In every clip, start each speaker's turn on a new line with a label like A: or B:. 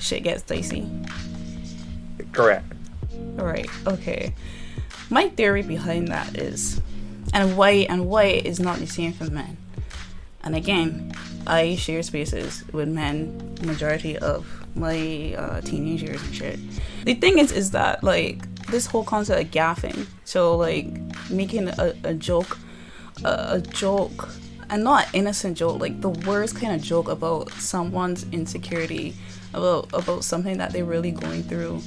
A: shit gets dicey.
B: Correct.
A: Alright, okay. My theory behind that is, and why is not the same for men. And again, I share spaces with men majority of my teenage years and shit. The thing is that, like, this whole concept of gaffing, so like making a joke, and not innocent joke, like the worst kind of joke about someone's insecurity, about something that they're really going through,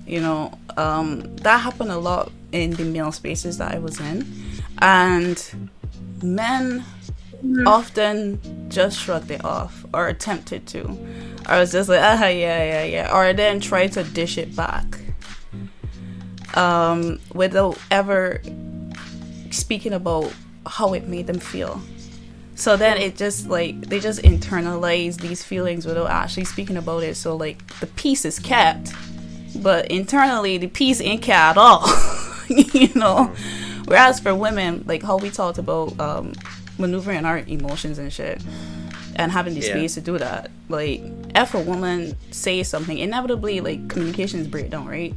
A: you know, that happened a lot in the male spaces that I was in, and men often just shrugged it off or attempted to. I was just like, yeah, or then try to dish it back, without ever speaking about how it made them feel. So then it just, like, they just internalize these feelings without actually speaking about it. So, like, the peace is kept, but internally the peace ain't kept at all. You know. Whereas for women, like how we talked about maneuvering our emotions and shit, and having the space to do that. Like, if a woman says something, inevitably, like, communications break down, right?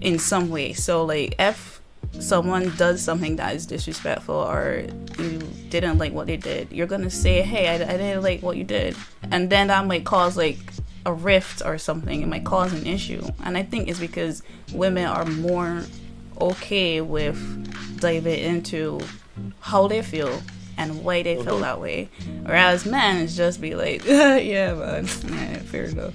A: In some way. So, like, if someone does something that is disrespectful, or you didn't like what they did, you're gonna say, hey, I didn't like what you did. And then that might cause, like, a rift or something. It might cause an issue. And I think it's because women are more okay with diving into how they feel and why they feel that way, whereas men is just be like, yeah, man, yeah, fair enough.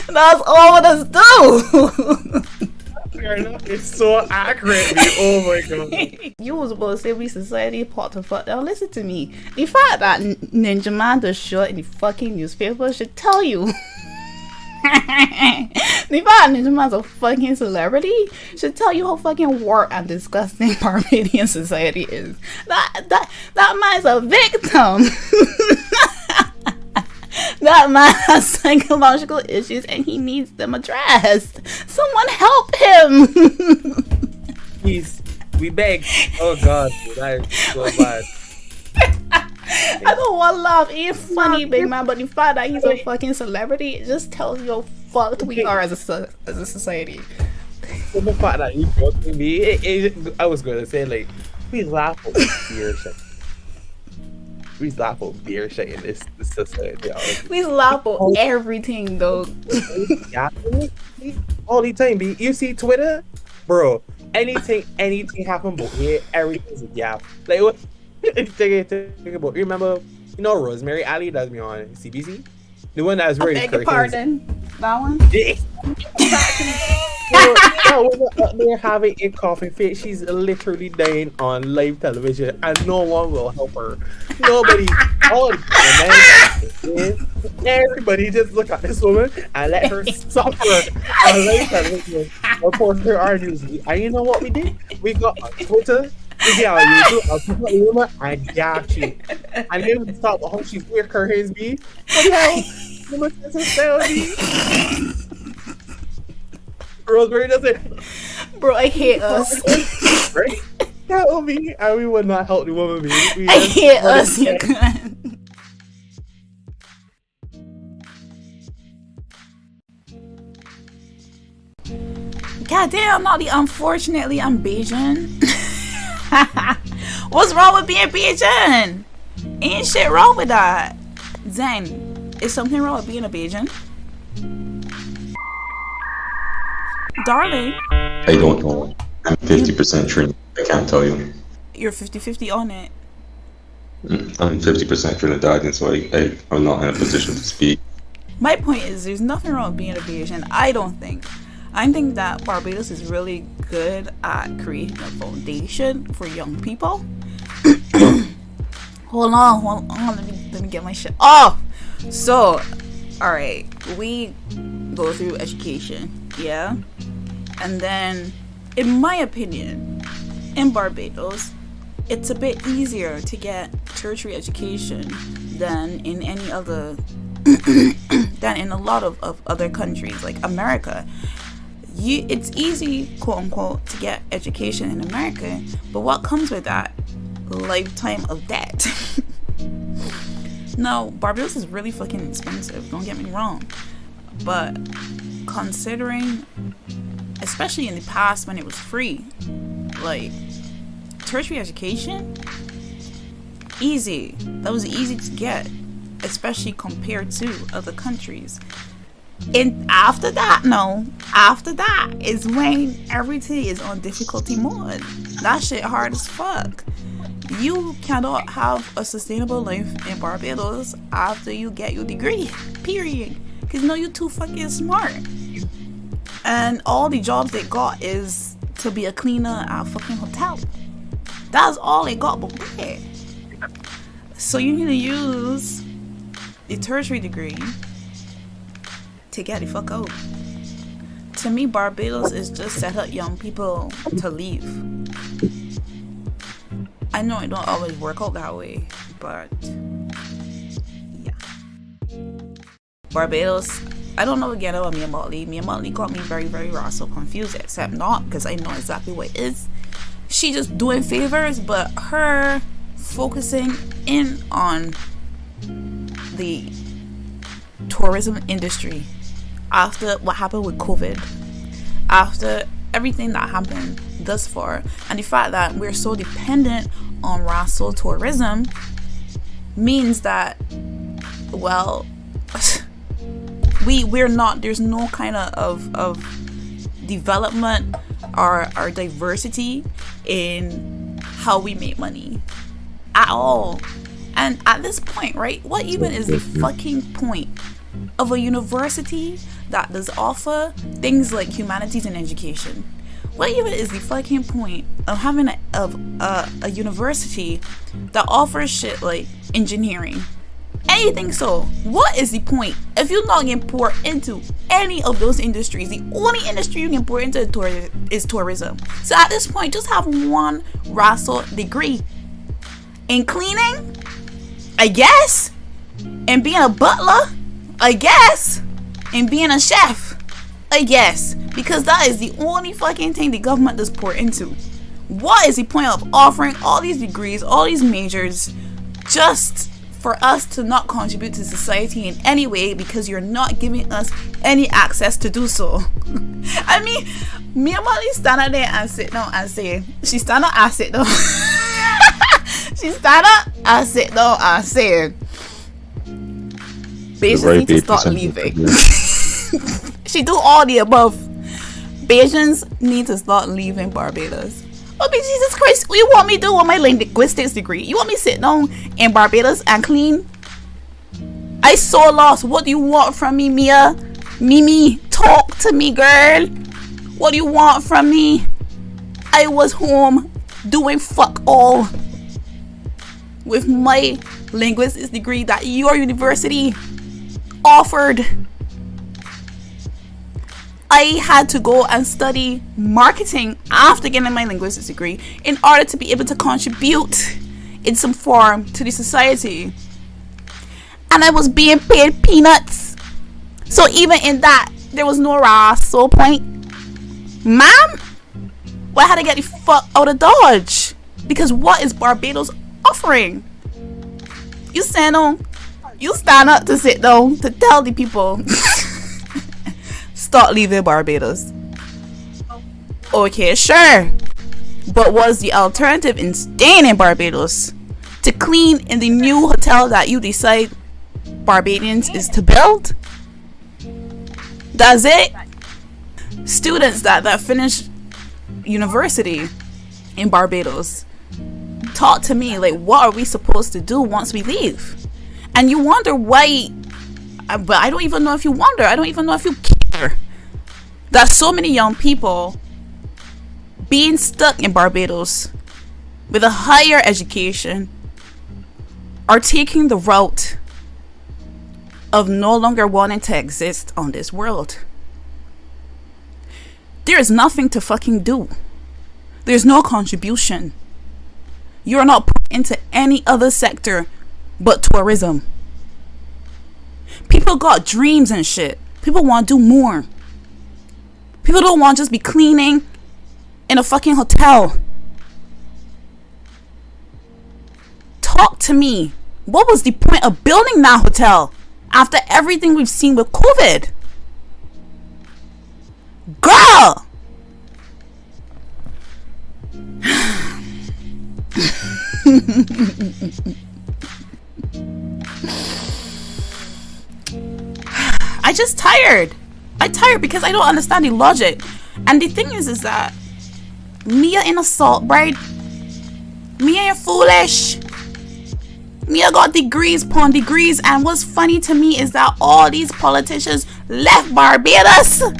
A: That's all of us do.
B: Fair enough. It's so accurate. Oh my god.
A: You was supposed to say we society part to fuck down. Listen to me. The fact that Ninja Man does short in the fucking newspaper should tell you. The fact Ninja Man's a fucking celebrity should tell you how fucking warped and disgusting Barbadian society is. That man's a victim. That man has psychological issues and he needs them addressed. Someone help him.
B: Please, we beg. Oh god, that is so bad.
A: I don't want to laugh. It ain't funny, big man, but the fact that he's a fucking celebrity, it just tells you how fucked we are as a society.
B: So the fact that you brought to me, I was going to say, like, we laugh at beer shit. We laugh at beer shit in this society. Honestly.
A: We laugh at everything, though.
B: Yeah, all the time. You see Twitter, bro. Anything happen, but here everything's a gap. Like what? Think about. Remember, you know Rosemary Alley that's me on CBC, the one that was very.
A: I beg your pardon. That one.
B: That woman up there having a coughing fit. She's literally dying on live television, and no one will help her. Nobody. All the everybody just look at this woman and let her suffer on live television. Report her our news. And you know what we did? We got on Twitter. We got on YouTube. I'll put the woman and got you. And then we thought, how she's weird her hands be. What the hell? Woman says herself. Rosemary does it.
A: Bro, I hate us.
B: Right? Tell me, and we would not help the woman be.
A: I hate us, you can. God damn, Naughty, unfortunately, I'm Bayesian. What's wrong with being Bayesian? Ain't shit wrong with that. Zen, is something wrong with being a Bayesian? Darling.
C: I don't know. I'm 50% Trinidad. I can't tell you.
A: You're 50-50 on it.
C: I'm 50% Trinidadian, so I'm not in a position to speak.
A: My point is, there's nothing wrong with being a Bayesian. I don't think. I think that Barbados is really good at creating a foundation for young people. Hold on. Let me get my shit off. So, alright, we go through education, yeah? And then, in my opinion, in Barbados, it's a bit easier to get tertiary education than in any other, than in a lot of other countries, like America. It's easy, quote unquote, to get education in America, but what comes with that? Lifetime of debt. Now, Barbados is really fucking expensive, don't get me wrong. But considering, especially in the past when it was free, like, tertiary education, easy. That was easy to get, especially compared to other countries. And after that is when everything is on difficulty mode. That shit hard as fuck. You cannot have a sustainable life in Barbados after you get your degree, period. Because no, you're too fucking smart. And all the jobs they got is to be a cleaner at a fucking hotel. That's all they got, but where? So you need to use the tertiary degree to get the fuck out. To me, Barbados is just set up young people to leave. I know it don't always work out that way, but yeah. Barbados, I don't know again about Mia Motley. Mia Motley got me very, very so confused, except not because I know exactly what it is. She just doing favors, but her focusing in on the tourism industry after what happened with COVID, after everything that happened thus far, and the fact that we're so dependent on racial tourism means that, well, we're not, there's no kind of development or diversity in how we make money at all. And at this point, right, what even is the fucking point of a university that does offer things like humanities and education? What even is the fucking point of having a university that offers shit like engineering? Anything so. What is the point if you're not getting poured into any of those industries? The only industry you can pour into is tourism. So at this point, just have one racial degree. In cleaning, I guess. And being a butler, I guess. And being a chef, I guess. Because that is the only fucking thing the government does pour into. What is the point of offering all these degrees, all these majors, just for us to not contribute to society in any way because you're not giving us any access to do so? I mean, me and Molly stand up there and sit down and say, she stand up and sit down. She stand up and sit down and say, Bajans need to start leaving. She do all the above. Bajans need to start leaving Barbados. Oh, but Jesus Christ, what you want me to do with my linguistics degree? You want me to sit down in Barbados and clean? I so lost. What do you want from me, Mia? Mimi, talk to me, girl. What do you want from me? I was home doing fuck all with my linguistics degree that your university offered. I had to go and study marketing after getting my linguistics degree in order to be able to contribute in some form to the society. And I was being paid peanuts. So even in that, there was no racial point. Ma'am, well, I had to get the fuck out of Dodge. Because what is Barbados offering? You stand up to sit down to tell the people start leaving Barbados. Okay, sure. But what's the alternative in staying in Barbados? To clean in the new hotel that you decide Barbadians is to build? That's it? Students that finish university in Barbados, talk to me like, what are we supposed to do once we leave? And you wonder why, but I don't even know if you wonder. I don't even know if you care that so many young people being stuck in Barbados with a higher education are taking the route of no longer wanting to exist on this world. There is nothing to fucking do. There's no contribution. You're not put into any other sector but tourism. People got dreams and shit. People want to do more. People don't want to just be cleaning in a fucking hotel. Talk to me. What was the point of building that hotel after everything we've seen with COVID? Girl! I just tired. I tired because I don't understand the logic. And the thing is that Mia in assault, bride. Mia ain't foolish. Mia got degrees upon degrees, and what's funny to me is that all these politicians left Barbados. All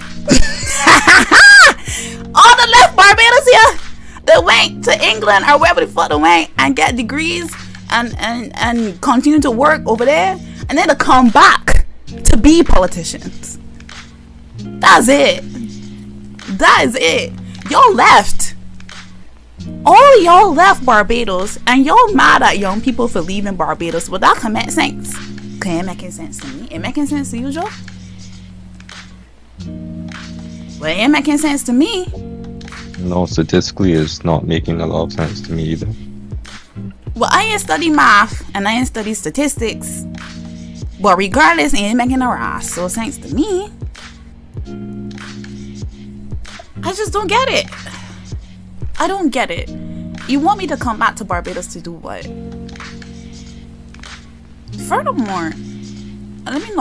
A: the left Barbados here, they went to England or wherever the fuck they went and get degrees and continue to work over there, and then they come back to be politicians. That's it. That is it. Y'all left. All y'all left Barbados, and y'all mad at young people for leaving Barbados. Well, that can make sense. Okay, it making sense to me. It making sense to you, Joe? Well, it ain't making sense to me.
C: No, statistically, it's not making a lot of sense to me either.
A: Well, I ain't study math, and I ain't study statistics. But regardless, it ain't making no ass. So thanks to me. I just don't get it. I don't get it. You want me to come back to Barbados to do what? Furthermore, let me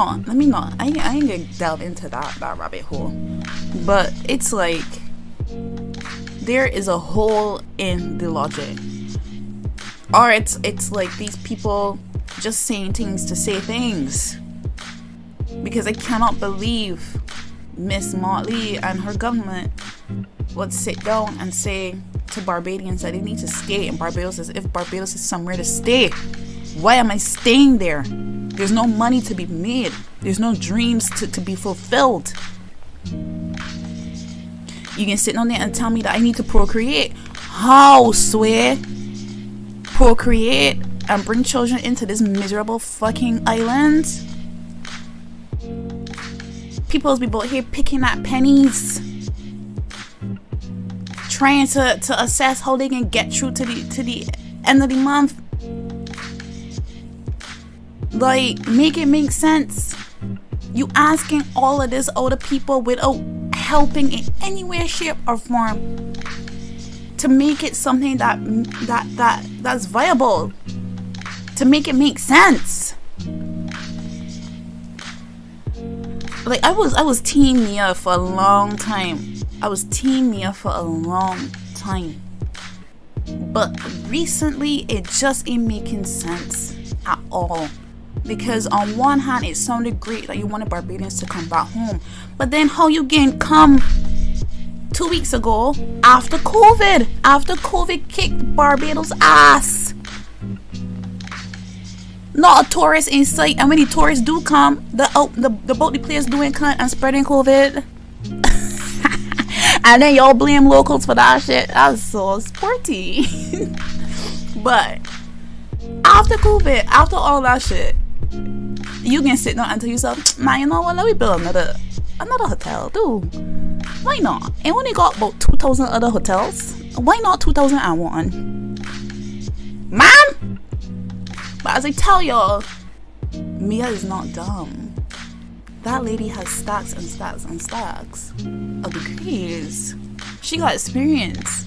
A: not. I ain't gonna delve into that rabbit hole. But it's like there is a hole in the logic. Or it's like these people just saying things to say things. Because I cannot believe Miss Motley and her government would sit down and say to Barbadians that they need to stay in Barbados as if Barbados is somewhere to stay. Why am I staying there? There's no money to be made. There's no dreams to be fulfilled. You can sit down there and tell me that I need to procreate. How, swear? Procreate and bring children into this miserable fucking island? People's people here picking at pennies, trying to assess how they can get through to the end of the month. Like, make it make sense. You asking all of this older people without helping in any way, shape, or form to make it something that's viable, to make it make sense. Like, I was Team Mia for a long time. But recently, it just ain't making sense at all. Because on one hand, it sounded great that you wanted Barbadians to come back home. But then how you can come 2 weeks ago after COVID? After COVID kicked Barbados' ass. Not a tourist in sight, and when the tourists do come, the boat the players doing cunt and spreading COVID. And then y'all blame locals for that shit. That's so sporty. But after COVID, after all that shit, you can sit down and tell yourself, man, you know what, let me build another hotel, dude. Why not? And only got about 2,000 other hotels. Why not 2001? Man! But as I tell y'all, Mia is not dumb. That lady has stacks and stacks and stacks of degrees. She got experience.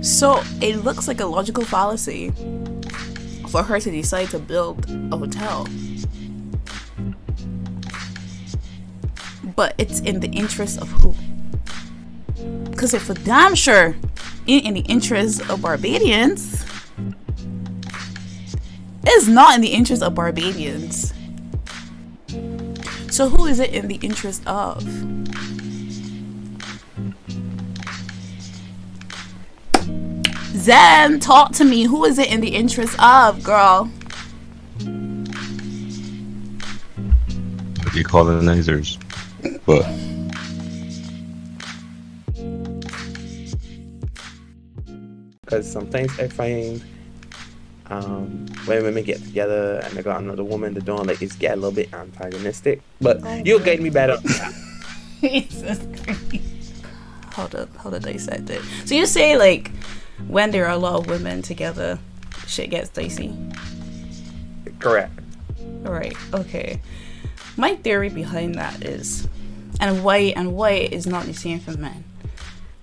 A: So it looks like a logical fallacy for her to decide to build a hotel. But it's in the interest of who? Because if for damn sure ain't in the interest of Barbadians, it's not in the interest of Barbadians. So who is it in the interest of? Zen, talk to me. Who is it in the interest of, girl?
C: The colonizers. But
B: because sometimes I find when women get together and they got another woman, they're doing like it's get a little bit antagonistic. But you'll guide me better.
A: Jesus Christ. How to dissect it. So you say like when there are a lot of women together, shit gets dicey.
B: Correct.
A: All right. Okay. My theory behind that is, and why is not the same for men.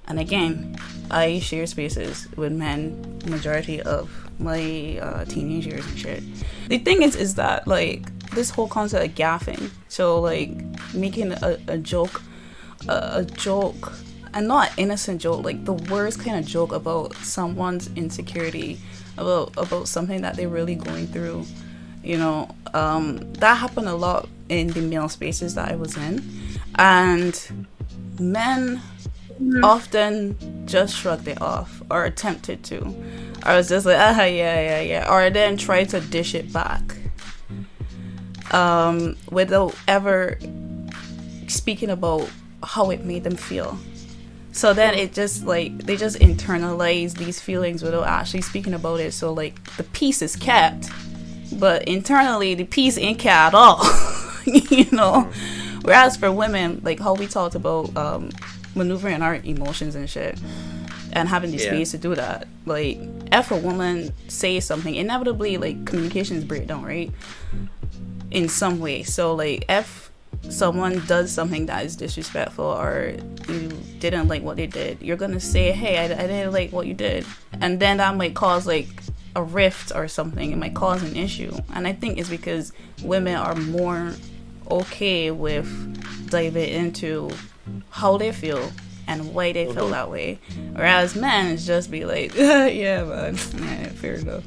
A: And again, I share spaces with men majority of my teenage years and shit. The thing is that like this whole concept of gaffing, so like making a joke, and not innocent joke, like the worst kind of joke about someone's insecurity, about something that they're really going through. You know, that happened a lot in the male spaces that I was in, and men often just shrugged it off or attempted to. I was just like, yeah, or then try to dish it back, without ever speaking about how it made them feel. So then it just like they just internalize these feelings without actually speaking about it. So like the peace is kept, but internally the peace ain't kept at all. You know. Whereas for women, like how we talked about maneuvering our emotions and shit, and having the space to do that. Like if a woman says something, inevitably like communications break down, right? In some way. So like if someone does something that is disrespectful or you didn't like what they did, you're gonna say, hey, I didn't like what you did, and then that might cause like a rift or something. It might cause an issue, and I think it's because women are more okay with diving into how they feel and why they feel that way, whereas men is just be like, yeah man, yeah, fair enough.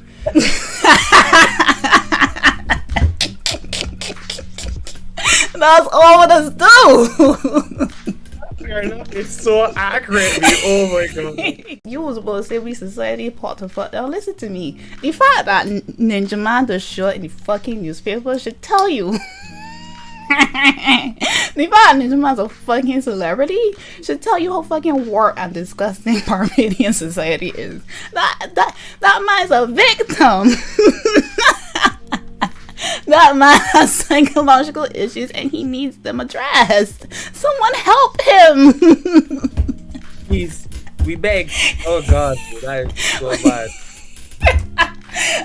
A: That's all of us do.
B: Fair enough. It's so accurate. Oh my god.
A: You was supposed to say we society part to fuck. Now listen to me. The fact that Ninja Man does short in the fucking newspaper should tell you. The fact Ninja Man's a fucking celebrity should tell you how fucking warped and disgusting Barbadian society is. That man's a victim. That man has psychological issues and he needs them addressed. Someone help him.
B: Please, we beg. Oh god, that is so bad.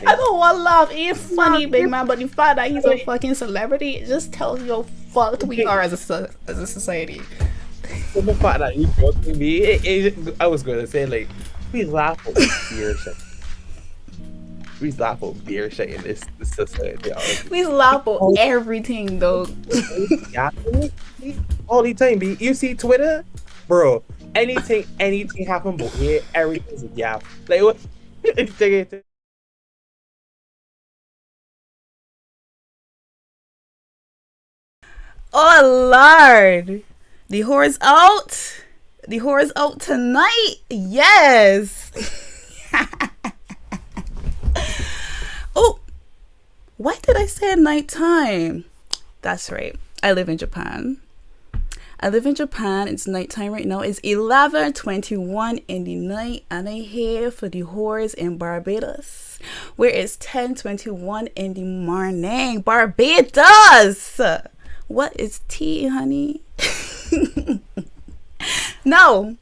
A: I don't want to laugh. It's funny, big man, but the fact that he's a fucking celebrity, it just tells you how fucked we are as a society.
B: So the fact that you brought to me, I was going to say, like, we laugh at beer shit. We laugh at beer shit in this society.
A: We laugh at everything, though.
B: Yeah, all the time. You see Twitter, bro. Anything happen, but here everything's a gap. Like what?
A: Oh Lord, the whore's out. The whore's out tonight. Yes. Oh, why did I say nighttime? That's right. I live in Japan. It's nighttime right now. It's 11:21 in the night, and I'm here for the whores in Barbados, where it's 10:21 in the morning. Barbados. What is tea, honey? No,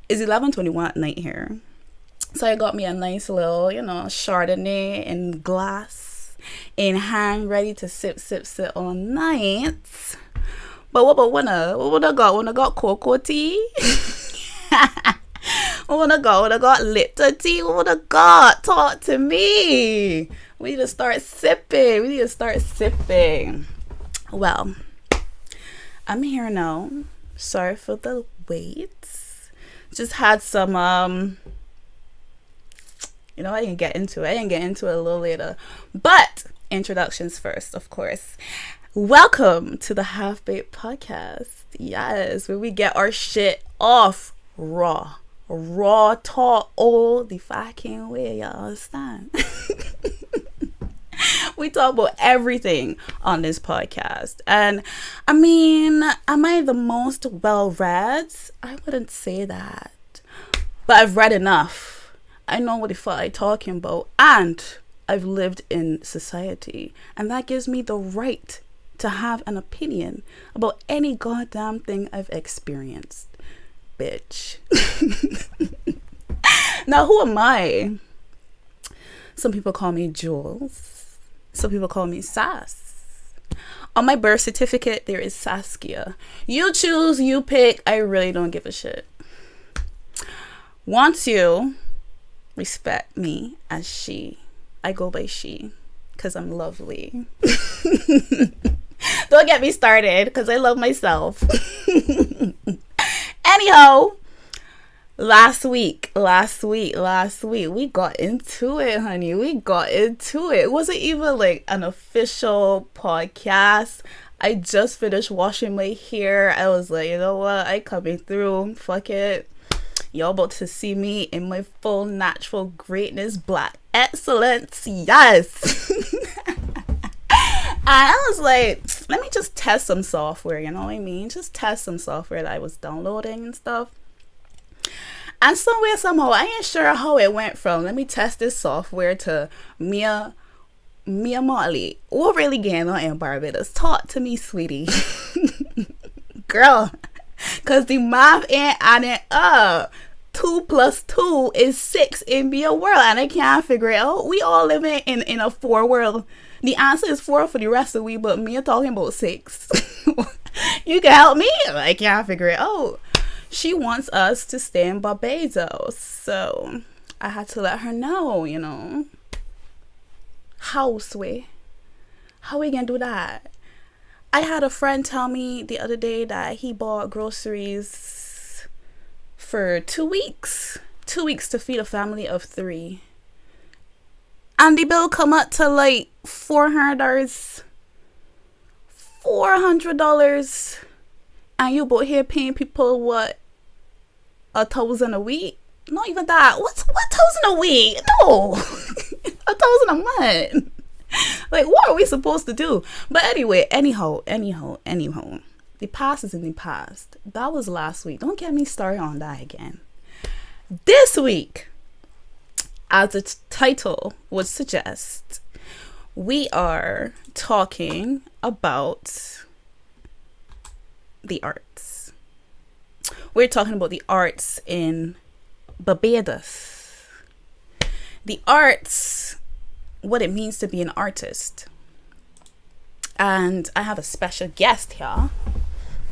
A: it's 11:21 at night here. So I got me a nice little, Chardonnay in glass in hand, ready to sip all night. But what I got? When I got cocoa tea? When I got Lipton tea? What I got? Talk to me. We need to start sipping. Well, I'm here now. Sorry for the wait. Just had some I didn't get into it a little later. But introductions first, of course. Welcome to the Half Baked Podcast. Yes, where we get our shit off raw talk all the fucking way, y'all understand? We talk about everything on this podcast. And I mean, am I the most well-read? I wouldn't say that. But I've read enough. I know what the fuck I'm talking about. And I've lived in society. And that gives me the right to have an opinion about any goddamn thing I've experienced. Bitch. Now, who am I? Some people call me Jules. Some people call me Sass. On my birth certificate, there is Saskia. You choose, you pick. I really don't give a shit. Want you respect me as she. I go by she because I'm lovely. Don't get me started because I love myself. Anyhow, last week, we got into it, honey. We got into it. It wasn't even like an official podcast. I just finished washing my hair. I was like, you know what? I coming through. Fuck it. Y'all about to see me in my full natural greatness, black excellence. Yes. And I was like, let me just test some software, you know what I mean? Just test some software that I was downloading and stuff. And somewhere, somehow, I ain't sure how it went from, let me test this software, to Mia Motley, what really going on in Barbados? Talk to me, sweetie. Girl, because the math ain't adding up. 2 plus 2 is 6 in your world, and I can't figure it out. We all living in a 4 world. The answer is 4 for the rest of we, but me talking about 6. You can help me. I can't figure it out. She wants us to stay in Barbados, so I had to let her know, you know. How we gonna do that? I had a friend tell me the other day that he bought groceries for 2 weeks. 2 weeks to feed a family of 3. And the bill come up to like $400. $400. And you both here paying people what? $1,000 a week? Not even that. What $1,000 a week? No. $1,000 a month. Like, what are we supposed to do? But anyway, anyhow. The past is in the past. That was last week. Don't get me started on that again. This week, as the title would suggest, we are talking about the arts. We're talking about the arts in Barbados. The arts, what it means to be an artist. And I have a special guest here.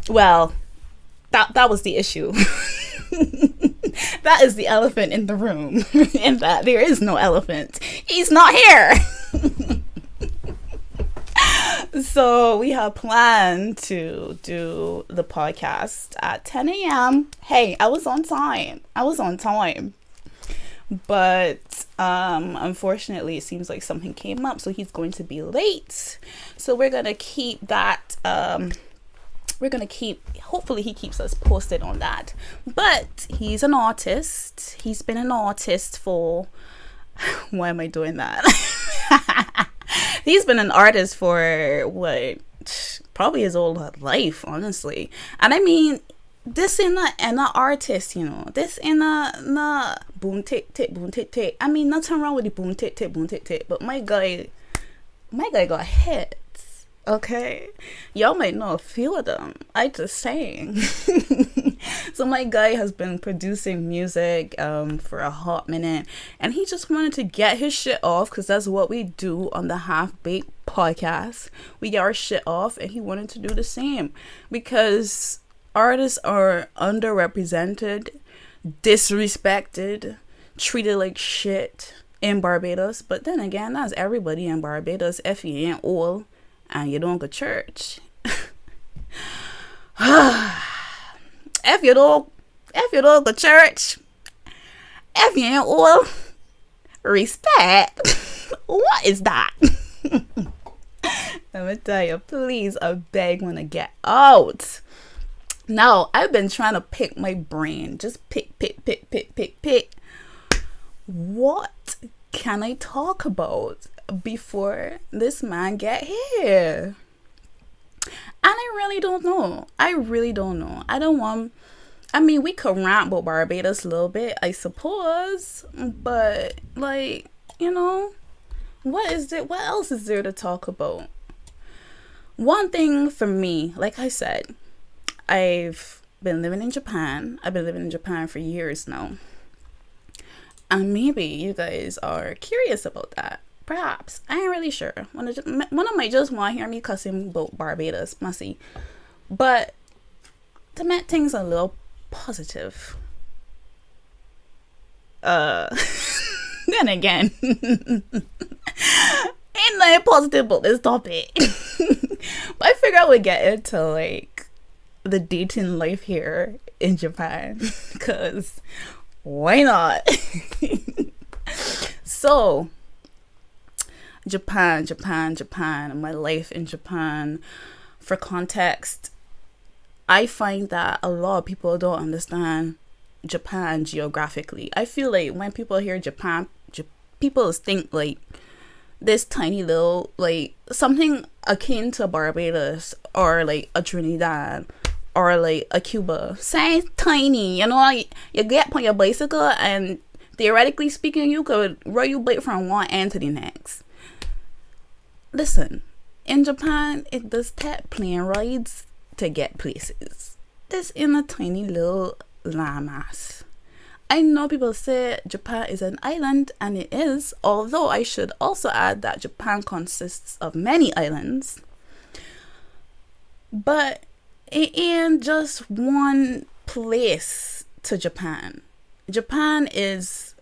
A: Well, that was the issue. That is the elephant in the room. In that there is no elephant. He's not here. So we have planned to do the podcast at 10 a.m. Hey, I was on time. But unfortunately, it seems like something came up, so he's going to be late. So we're going to keep that. Hopefully he keeps us posted on that. But he's an artist. He's been an artist for... Why am I doing that? He's been an artist for what? Probably his whole life, honestly. And I mean, this ain't an artist, you know. This ain't a boom tick tick boom tick tick. I mean, nothing wrong with the boom tick tick boom tick tick. But my guy got hits. Okay, y'all might know a few of them. I just saying. So my guy has been producing music for a hot minute, and he just wanted to get his shit off, because that's what we do on the Half Baked podcast. We get our shit off, and he wanted to do the same, because artists are underrepresented, disrespected, treated like shit in Barbados. But then again, that's everybody in Barbados if you ain't old and you don't go to church. If you don't go to church, if you ain't old, respect. What is that? Let me tell you, please, I beg when I get out. Now, I've been trying to pick my brain. Just pick. What can I talk about before this man get here? And I really don't know. I mean, we could rant about Barbados a little bit, I suppose. But, like, you know, what else is there to talk about? One thing for me, like I said, I've been living in Japan. I've been living in Japan for years now. And maybe you guys are curious about that. Perhaps. I ain't really sure. One of them might just want to hear me cussing about Barbados, messy. But to make things a little positive. Then again, ain't nothing positive about this topic. But I figured I would get into like the dating life here in Japan, because why not? So Japan, my life in Japan. For context, I find that a lot of people don't understand Japan geographically. I feel like when people hear Japan, people think like this tiny little, like something akin to Barbados or like a Trinidad or like a Cuba. Say tiny, you know, like you get on your bicycle and theoretically speaking, you could ride your bike from one end to the next. Listen, in Japan, it does take plane rides to get places. This in a tiny little landmass. I know people say Japan is an island, and it is, although I should also add that Japan consists of many islands. But it ain't just one place to Japan. Japan is...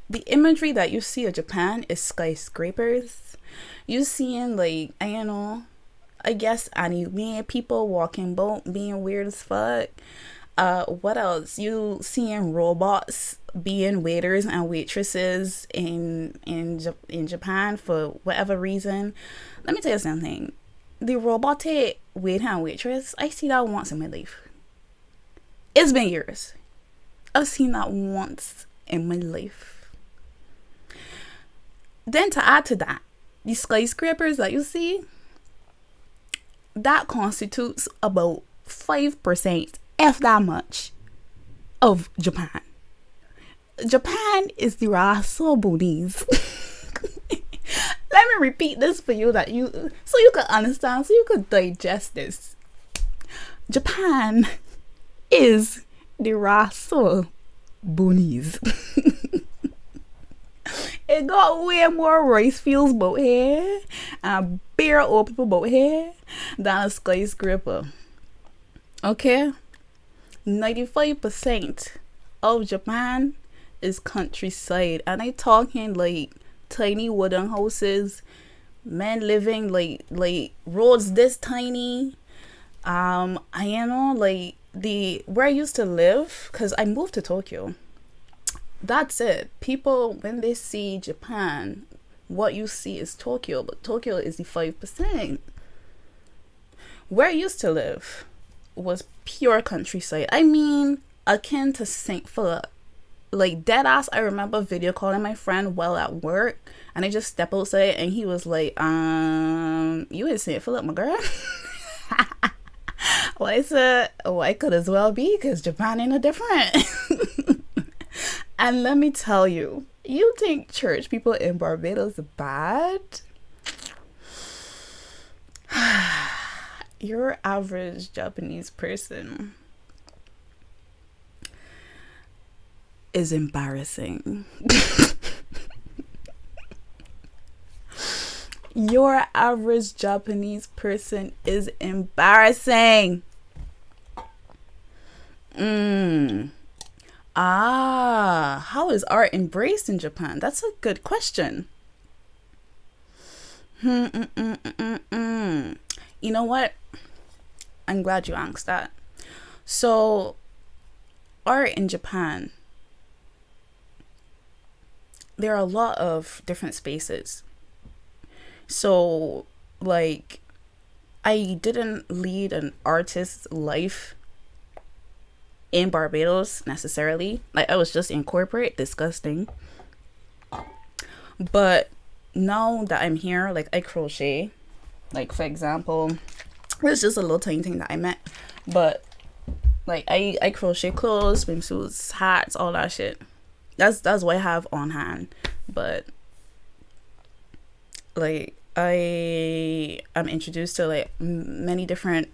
A: the imagery that you see of Japan is skyscrapers. You seeing like, I guess anime people walking about being weird as fuck. What else? You seeing robots being waiters and waitresses in Japan for whatever reason. Let me tell you something. The robotic waiter and waitress, I see that once in my life. It's been years. I've seen that once in my life. Then to add to that, the skyscrapers that you see, that constitutes about 5%, if that much, of Japan. Japan is the raso booties. Let me repeat this for you so you can understand, so you could digest this. Japan is the raso boonies. It got way more rice fields about here and bare old people about here than a skyscraper. Okay? 95% of Japan is countryside, and I talking like tiny wooden houses, men living like roads this tiny. Like where I used to live, because I moved to Tokyo. That's it. People, when they see Japan, what you see is Tokyo, but Tokyo is the 5%. Where I used to live was pure countryside. I mean, akin to St. Philip. Like, dead ass, I remember video calling my friend while at work, and I just step outside, and he was like, you in St. Philip, my girl? Well, I said, oh, I could as well be, because Japan ain't no different. And let me tell you, you think church people in Barbados are bad? Your average Japanese person is embarrassing. Your average Japanese person is embarrassing. How is art embraced in Japan? That's a good question. You know what? I'm glad you asked that. So, art in Japan, there are a lot of different spaces. So, like, I didn't lead an artist's life in Barbados necessarily. Like, I was just in corporate, disgusting. But now that I'm here, like, I crochet. Like, for example, it's just a little tiny thing that I meant, but like I crochet clothes, swimsuits, hats, all that shit. That's what I have on hand. But like, I am introduced to like many different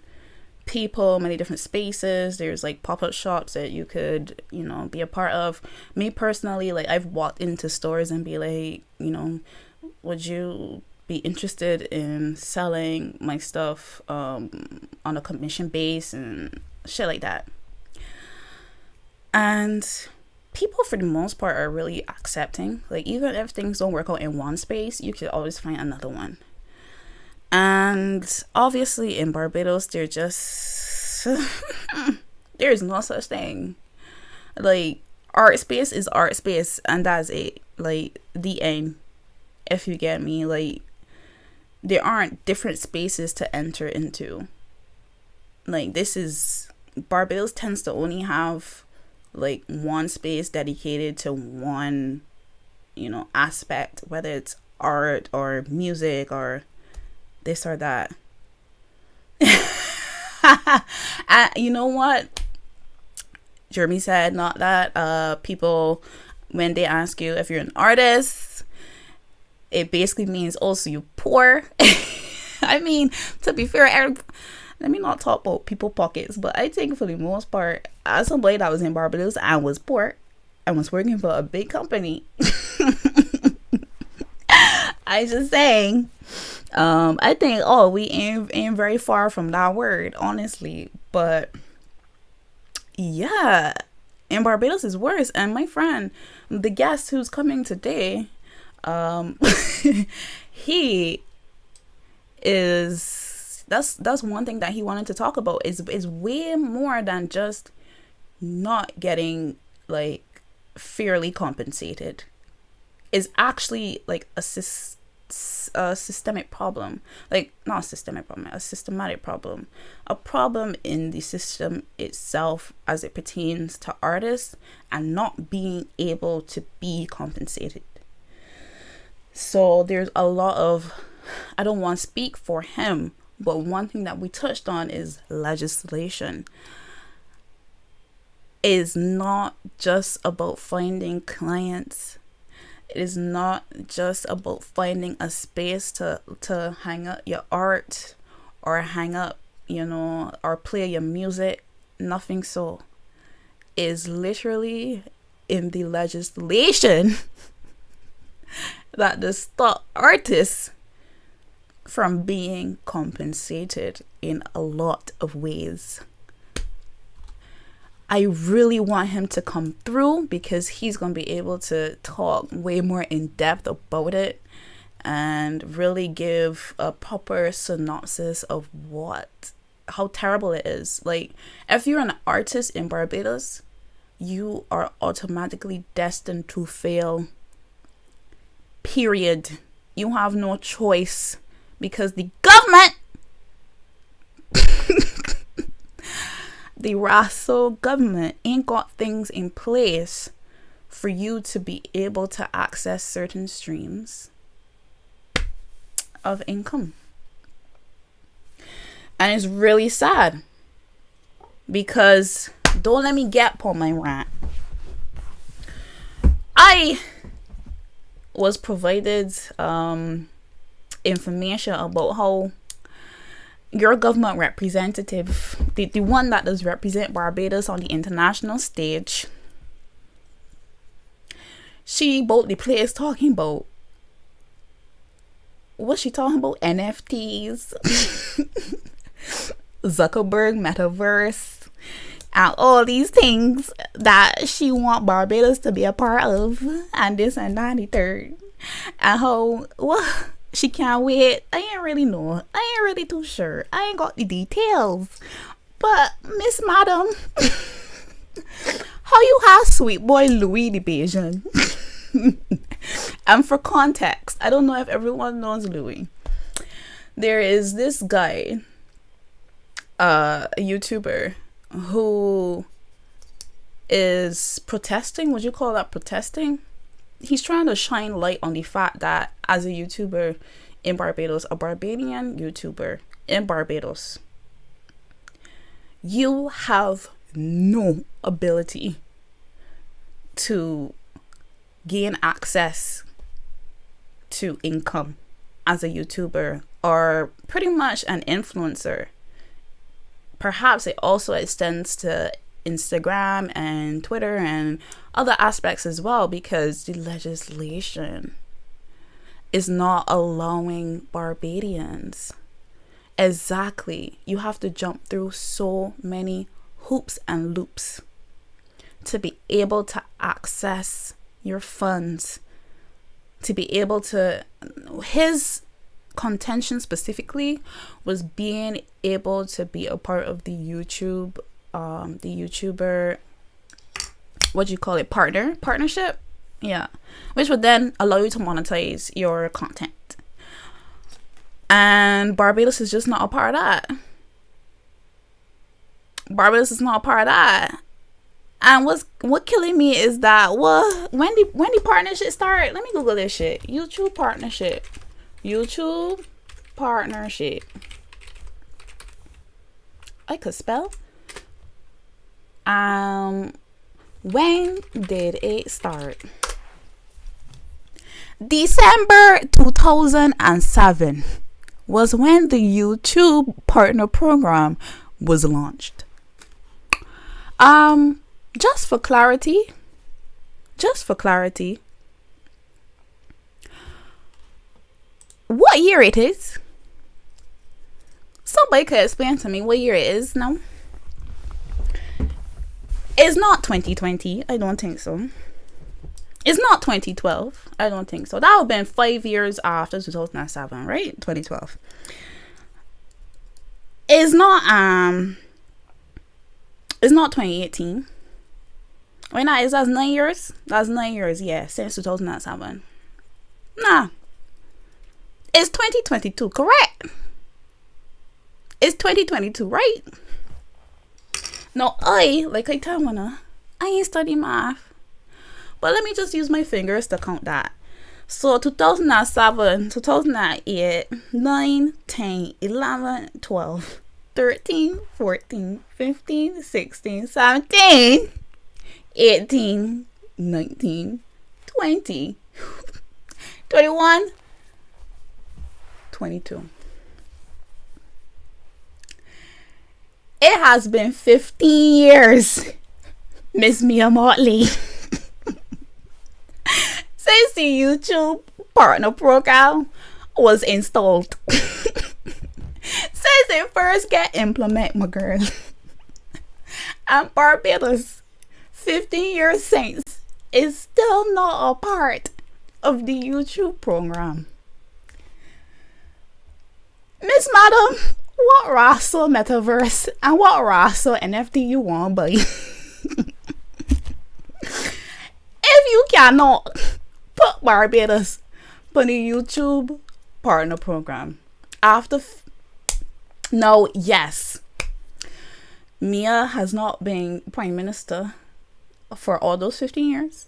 A: people, many different spaces. There's like pop-up shops that you could, be a part of. Me personally, like, I've walked into stores and be like, would you be interested in selling my stuff on a commission base and shit like that? And people, for the most part, are really accepting. Like, even if things don't work out in one space, you could always find another one. And obviously in Barbados, they're just there's no such thing. Like, art space is art space, and that's it. Like, the end, if you get me. Like, there aren't different spaces to enter into. Like, Barbados tends to only have like one space dedicated to one, aspect, whether it's art or music or this or that. And you know what Jeremy said? Not that people, when they ask you if you're an artist, it basically means also you poor. I mean, to be fair, let me not talk about people pockets, but I think for the most part, as somebody that was in Barbados, I was poor. I was working for a big company. I just saying. I think, we ain't very far from that word, honestly. But yeah, in Barbados is worse. And my friend, the guest who's coming today, he is, that's one thing that he wanted to talk about, is way more than just not getting like fairly compensated. Is actually like a systemic problem. Like, not a systemic problem, a systematic problem. A problem in the system itself as it pertains to artists and not being able to be compensated. So there's a lot of, I don't want to speak for him, but one thing that we touched on is legislation. It is not just about finding clients. It is not just about finding a space to hang up your art or hang up, or play your music. Nothing so. It is literally in the legislation that to stop artists from being compensated in a lot of ways. I really want him to come through because he's going to be able to talk way more in depth about it and really give a proper synopsis of how terrible it is. Like, if you're an artist in Barbados, you are automatically destined to fail. Period. You have no choice because the government, the Russell government, ain't got things in place for you to be able to access certain streams of income. And it's really sad because, don't let me get on my rant, I was provided information about how your government representative, the one that does represent Barbados on the international stage, she boldly plays talking about, what's she talking about? NFTs, Zuckerberg metaverse, and all these things that she want Barbados to be a part of, and this and that and the third, and how, well, she can't wait. I ain't really know. I ain't really too sure. I ain't got the details. But Miss Madam, how you have sweet boy Louis the Bayesian? And for context, I don't know if everyone knows Louis. There is this guy, a YouTuber, who is protesting. Would you call that protesting? He's trying to shine light on the fact that as a YouTuber in Barbados, a Barbadian YouTuber in Barbados, you have no ability to gain access to income as a YouTuber or pretty much an influencer perhaps it also extends to Instagram and Twitter and other aspects as well, because the legislation is not allowing Barbadians. Exactly. You have to jump through so many hoops and loops to be able to access your funds, to be able to, his contention specifically was being able to be a part of the YouTuber, what do you call it, partnership, yeah, which would then allow you to monetize your content. And Barbados is just not a part of that. Barbados is not a part of that. And what killing me is that, well, when the partnership start, let me Google this shit. YouTube partnership. I could spell. When did it start? December 2007 was when the YouTube partner program was launched. Just for clarity, what year it is? Somebody could explain to me what year it is now. It's not 2020. I don't think so. It's not 2012. I don't think so. That would have been 5 years after 2007, right? 2012. It's not 2018. Wait, not, is that 9 years? That's 9 years, yeah, since 2007. Nah. It's 2022, correct? It's 2022, right? Now, like I tell Mona, I ain't study math. But let me just use my fingers to count that. So 2007, 2008, 9, 10, 11, 12, 13, 14, 15, 16, 17, 18, 19, 20, 21, 22. It has been 15 years, Miss Mia Motley, since the YouTube partner program was installed. Since it first got implemented, my girl. And Barbados, 15 years since, is still not a part of the YouTube program. Miss Madam, what rassle metaverse and what rassle NFT you want, buddy? If you cannot put Barbados on the YouTube partner program after no, yes, Mia has not been prime minister for all those 15 years,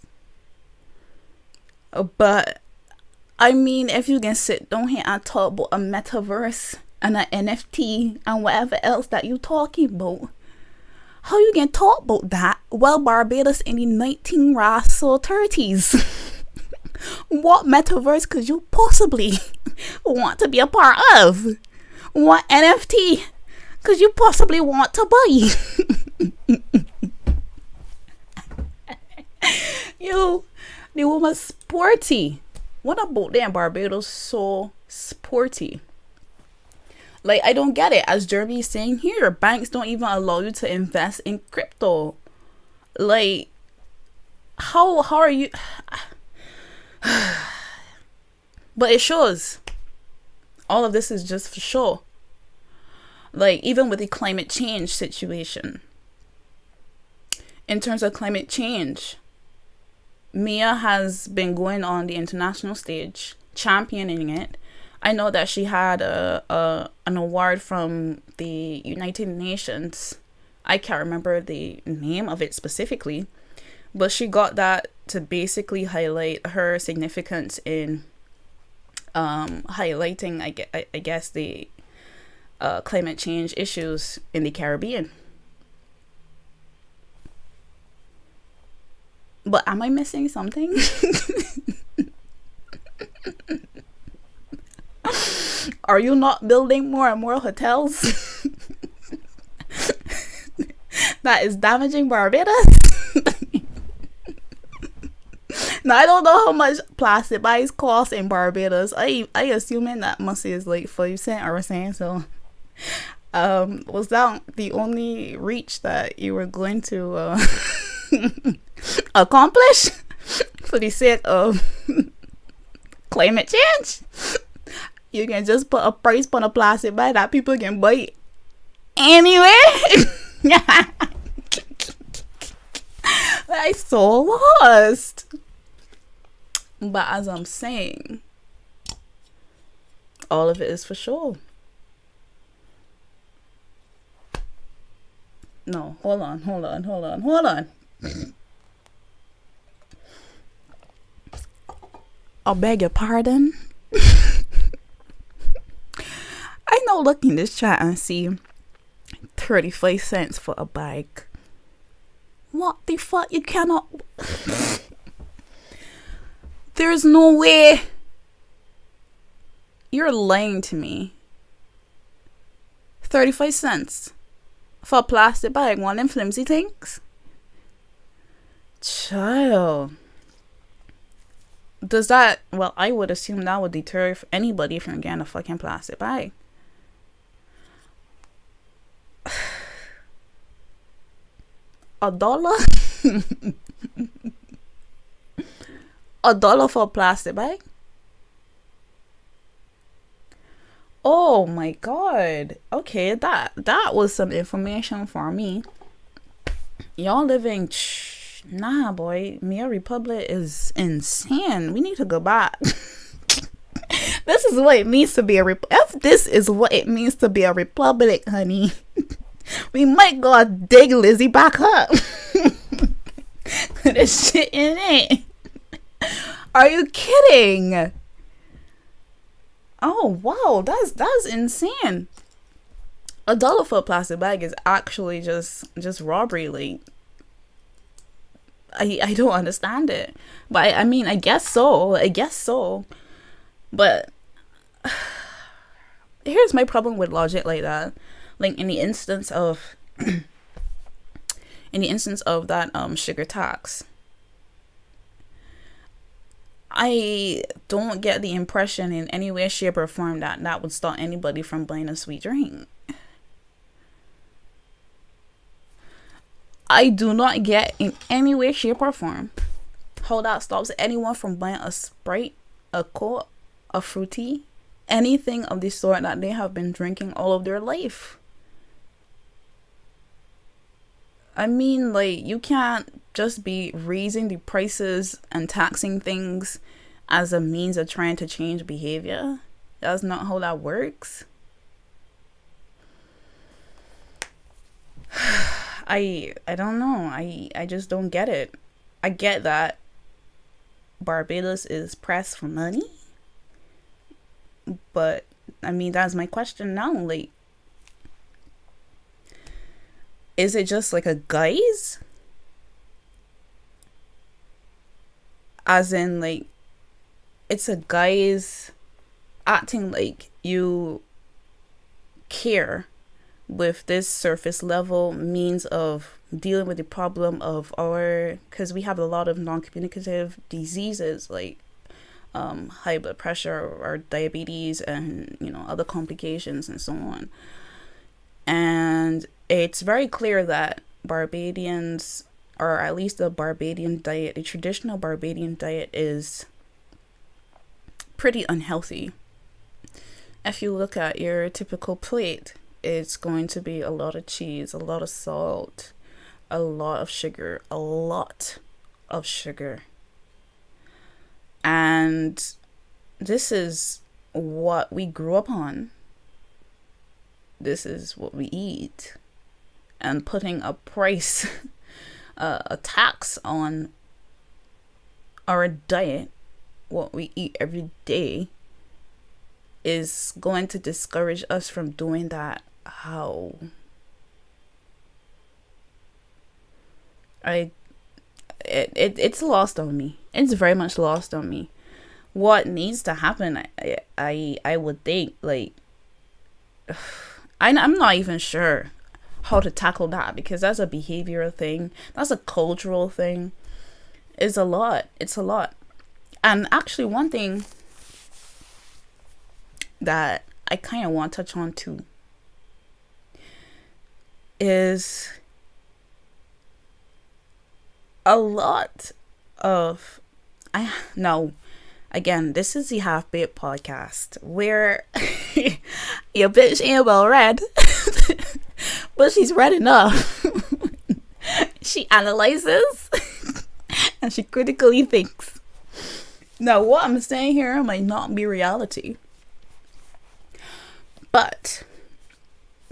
A: but I mean, if you can sit down here and talk about a metaverse and an NFT and whatever else that you talking about, how you can talk about that while Barbados in the 1930s? What metaverse could you possibly want to be a part of? What NFT could you possibly want to buy? You, the woman sporty. What about them Barbados so sporty? Like, I don't get it. As Jeremy is saying here, banks don't even allow you to invest in crypto. Like, how are you? But it shows. All of this is just for show. Like, even with the climate change situation. In terms of climate change, Mia has been going on the international stage, championing it. I know that she had an award from the United Nations. I can't remember the name of it specifically, but she got that to basically highlight her significance in highlighting, I guess, the climate change issues in the Caribbean. But am I missing something? Are you not building more and more hotels? that is damaging Barbados. Now I don't know how much plastic bags cost in Barbados. I assuming that must is like 5 cents or something. So was that the only reach that you were going to accomplish for the sake of climate change? You can just put a price on a plastic bag that people can buy it anyway. I'm so lost. But as I'm saying, all of it is for sure. No, hold on. I beg your pardon. I now look in this chat and see 35 cents for a bag. What the fuck? You cannot. There's no way. You're lying to me. 35 cents for a plastic bag, one of them flimsy things? Child. Does that, well, I would assume that would deter anybody from getting a fucking plastic bag. $1? $1 for a plastic bag? Oh my god. Okay, that was some information for me. Y'all living nah boy, Mia Republic is insane. We need to go back. This is what it means to be if this is what it means to be a republic, honey, we might go dig Lizzie back up. There's shit in it. Are you kidding? Oh wow, that's insane. $1 for a plastic bag is actually just robbery. Like, I don't understand it, but I mean I guess so. But here's my problem with logic like that. Like in the instance of that sugar tax, I don't get the impression in any way, shape, or form that would stop anybody from buying a sweet drink. I do not get in any way, shape, or form how that stops anyone from buying a Sprite, a Coke, a Fruity, anything of the sort that they have been drinking all of their life. I mean, like, you can't just be raising the prices and taxing things as a means of trying to change behavior. That's not how that works. I don't know. I just don't get it. I get that Barbados is pressed for money, but I mean, that's my question now. Like, is it just like a guise? As in, like, it's a guise acting like you care with this surface level means of dealing with the problem of because we have a lot of non-communicative diseases like high blood pressure or diabetes and, you know, other complications and so on. And it's very clear that Barbadians, or at least the Barbadian diet, the traditional Barbadian diet, is pretty unhealthy. If you look at your typical plate, it's going to be a lot of cheese, a lot of salt, a lot of sugar, And this is what we grew up on. This is what we eat. And putting a price, a tax on our diet, what we eat every day, is going to discourage us from doing that. How? It's lost on me. It's very much lost on me. What needs to happen, I would think, like, I'm not even sure how to tackle that, because that's a behavioral thing, that's a cultural thing. It's a lot. And actually, one thing that I kind of want to touch on too is a lot of again, this is the Half Baked podcast where your bitch ain't well read, but she's read enough. She analyzes and she critically thinks. Now, what I'm saying here might not be reality, but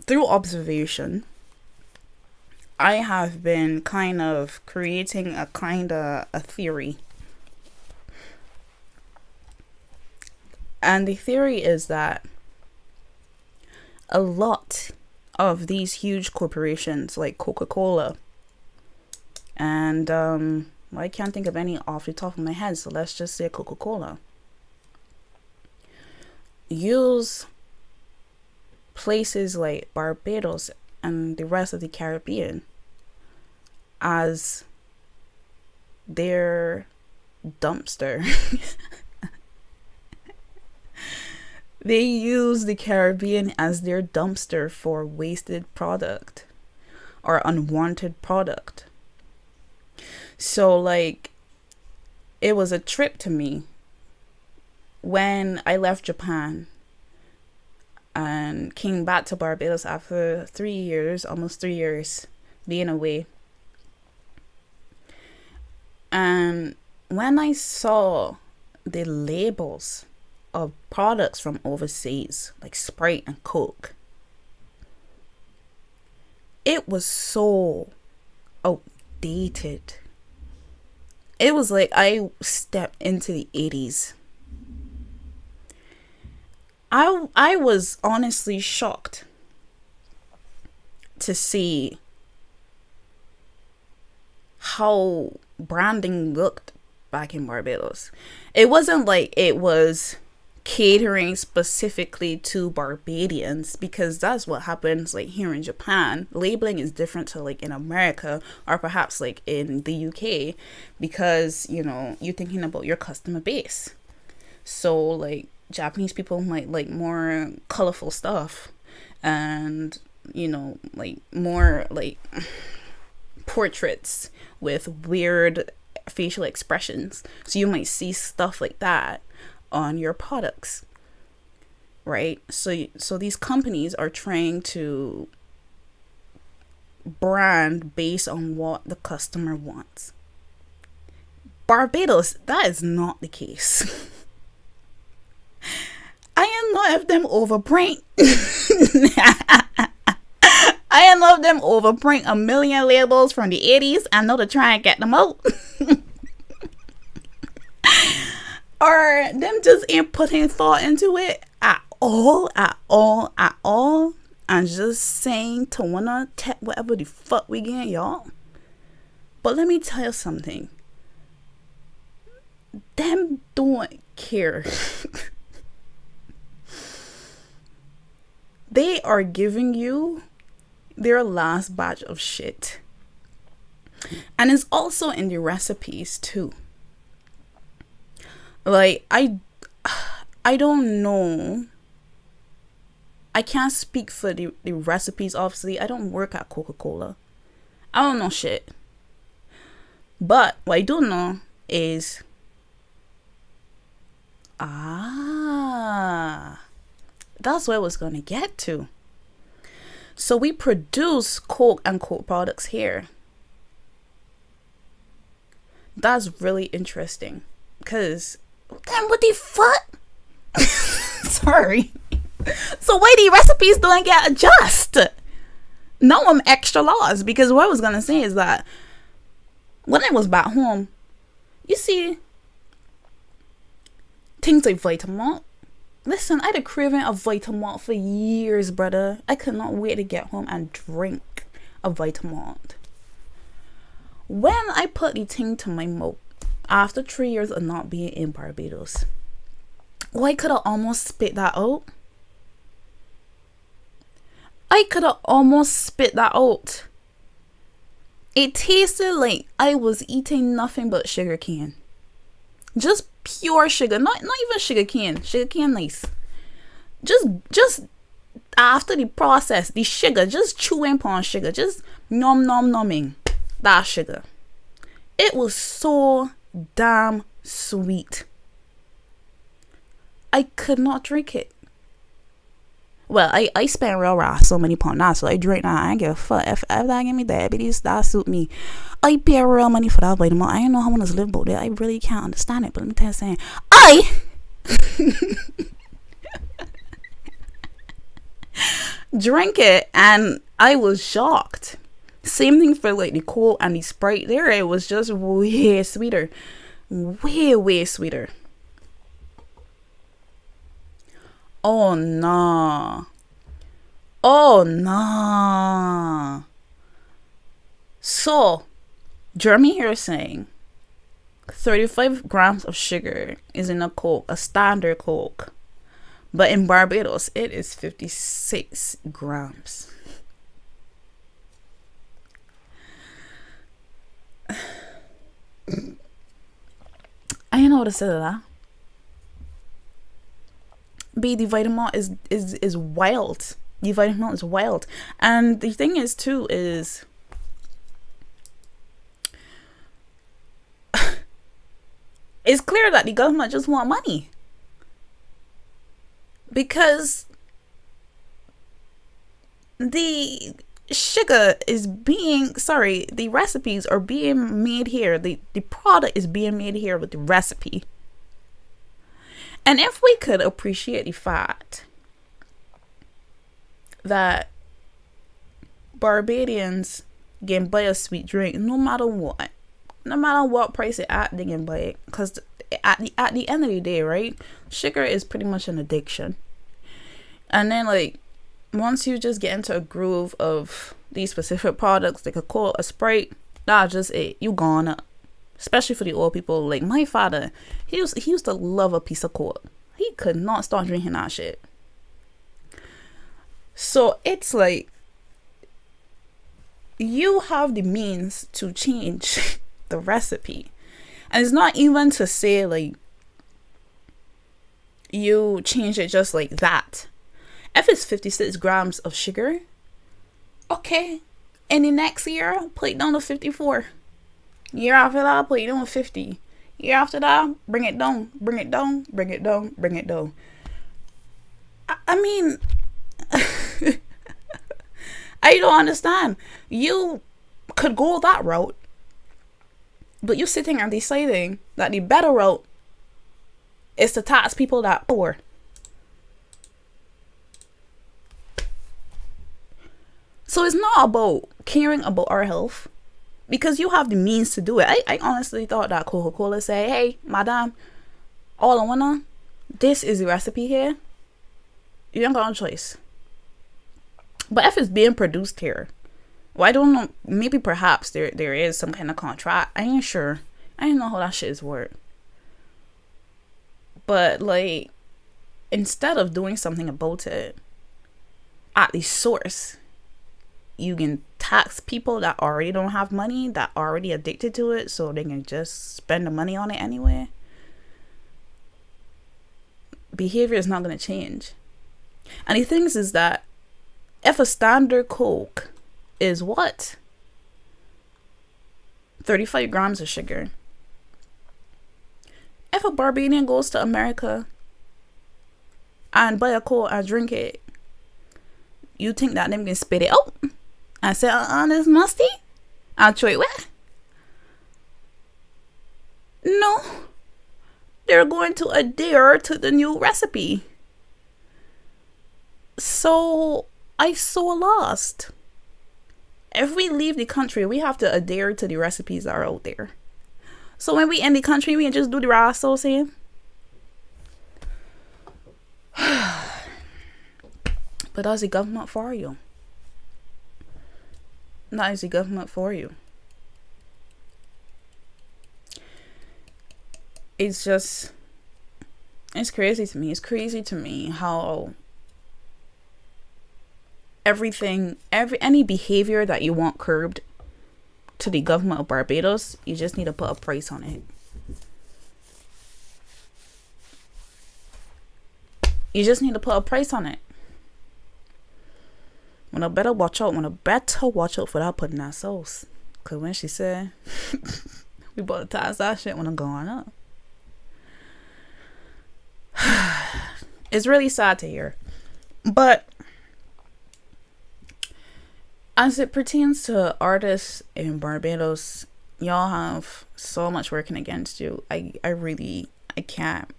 A: through observation, I have been kind of creating a theory. And the theory is that a lot of these huge corporations like Coca-Cola and I can't think of any off the top of my head, so let's just say Coca-Cola, use places like Barbados and the rest of the Caribbean as their dumpster. They use the Caribbean as their dumpster for wasted product or unwanted product. So like, it was a trip to me when I left Japan and came back to Barbados after almost 3 years being away. And when I saw the labels of products from overseas, like Sprite and Coke, it was so outdated. It was like I stepped into the 80s. I was honestly shocked to see how branding looked back in Barbados. It wasn't like it was catering specifically to Barbadians, because that's what happens like here in Japan. Labeling is different to like in America or perhaps like in the UK, because you know, you're thinking about your customer base. So like Japanese people might like more colorful stuff and, you know, like more like portraits with weird facial expressions. So you might see stuff like that on your products, right? So these companies are trying to brand based on what the customer wants. Barbados, that is not the case. I am not of them overprint. I am of them overprint a million labels from the 80s and know to try and get them out. Or them just ain't putting thought into it at all. And just saying to wanna tech whatever the fuck we get, y'all. But let me tell you something. Them don't care. They are giving you their last batch of shit. And it's also in the recipes too. Like, I don't know. I can't speak for the recipes, obviously. I don't work at Coca-Cola. I don't know shit. But what I do know is, that's where I was going to get to. So we produce Coke and Coke products here. That's really interesting. Because, then what the fuck? Sorry. So why the recipes don't get adjusted? No, I'm extra laws. Because what I was going to say is that when I was back home, you see, things like Vitamalt. Listen, I had a craving of Vitamalt for years, brother. I could not wait to get home and drink a Vitamalt. When I put the thing to my mouth, after 3 years of not being in Barbados, I could have almost spit that out. I could have almost spit that out. It tasted like I was eating nothing but sugar cane. Just pure sugar. Not even sugar cane. Sugar cane nice. Just after the process, the sugar, just chewing upon sugar, just numbing that sugar. It was so damn sweet. I could not drink it. Well, I spent real so many pounds now, so I drink now. I ain't give a fuck. If that give me diabetes, that suit me. I pay real money for that vitamin. I don't know how one live about that. I really can't understand it. But let me tell you something. I drank it and I was shocked. Same thing for like the Coke and the Sprite. There, it was just way sweeter, way sweeter. Oh nah. Oh nah. So, Jeremy here is saying 35 grams of sugar is in a Coke, a standard Coke. But in Barbados, it is 56 grams. I don't know what to say to that. B, the vitamin is wild. The vitamin is wild. And the thing is too is it's clear that the government just want money. Because the sugar is the recipes are being made here. The product is being made here with the recipe. And if we could appreciate the fact that Barbadians can buy a sweet drink no matter what price it at, they can buy it. Because at the end of the day, right, sugar is pretty much an addiction. And then like once you just get into a groove of these specific products, like a Coke, a Sprite, that's just it. You gone up. Especially for the old people. Like my father, he used to love a piece of Coke. He could not stop drinking that shit. So it's like you have the means to change the recipe. And it's not even to say like you change it just like that. If it's 56 grams of sugar, okay. And the next year, put it down to 54. Year after that, put it down to 50. Year after that, bring it down. I mean, I don't understand. You could go that route, but you're sitting and deciding that the better route is to tax people that poor. So it's not about caring about our health, because you have the means to do it. I honestly thought that Coca-Cola say, hey, madam, all I wanna, this is the recipe here. You don't got no choice. But if it's being produced here, well, I don't know, maybe perhaps there is some kind of contract. I ain't sure. I don't know how that shit is work. But like, instead of doing something about it at the source, you can tax people that already don't have money, that already addicted to it, so they can just spend the money on it anyway. Behavior is not going to change. And the thing is that if a standard Coke is what? 35 grams of sugar. If a Barbadian goes to America and buy a Coke and drink it, you think that them can spit it out and say, this musty? I'll throw it away. No. They're going to adhere to the new recipe. So, I'm so lost. If we leave the country, we have to adhere to the recipes that are out there. So when we in the country, we can just do the raw sauce. But that's the government for you. That is the government for you. It's crazy to me. It's crazy to me how any behavior that you want curbed to the government of Barbados, you just need to put a price on it. You just need to put a price on it. When I better watch out for that pudding that sauce. Cause when she said we bought the tax that shit when I'm going up. It's really sad to hear. But as it pertains to artists in Barbados, y'all have so much working against you. I can't.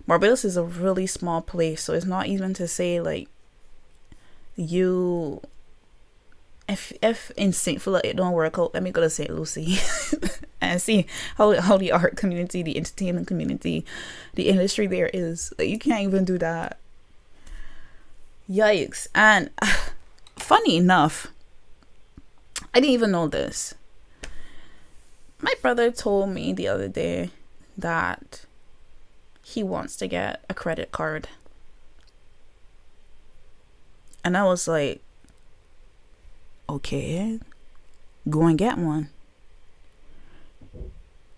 A: Barbados is a really small place, so it's not even to say like you if in St. Philip it don't work out, let me go to St. Lucie and see how the art community, the entertainment community, the industry there is. Like, you can't even do that. Yikes. And funny enough, I didn't even know this. My brother told me the other day that he wants to get a credit card. And I was like, okay, go and get one.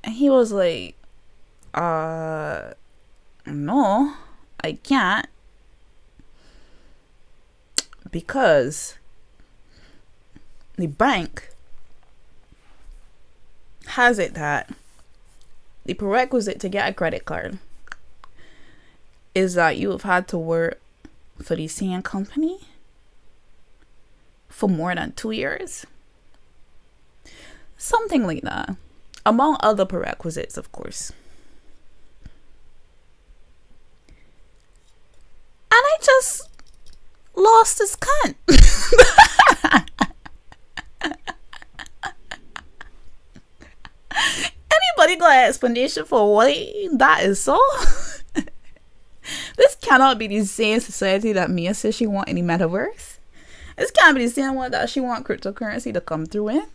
A: And he was like, no, I can't. Because the bank has it that the prerequisite to get a credit card is that you have had to work for the same company for more than 2 years. Something like that. Among other prerequisites, of course. And I just lost his cunt. Anybody got an explanation for why that is so? This cannot be the same society that Mia says she want in the metaverse. This can't be the same one that she want cryptocurrency to come through in.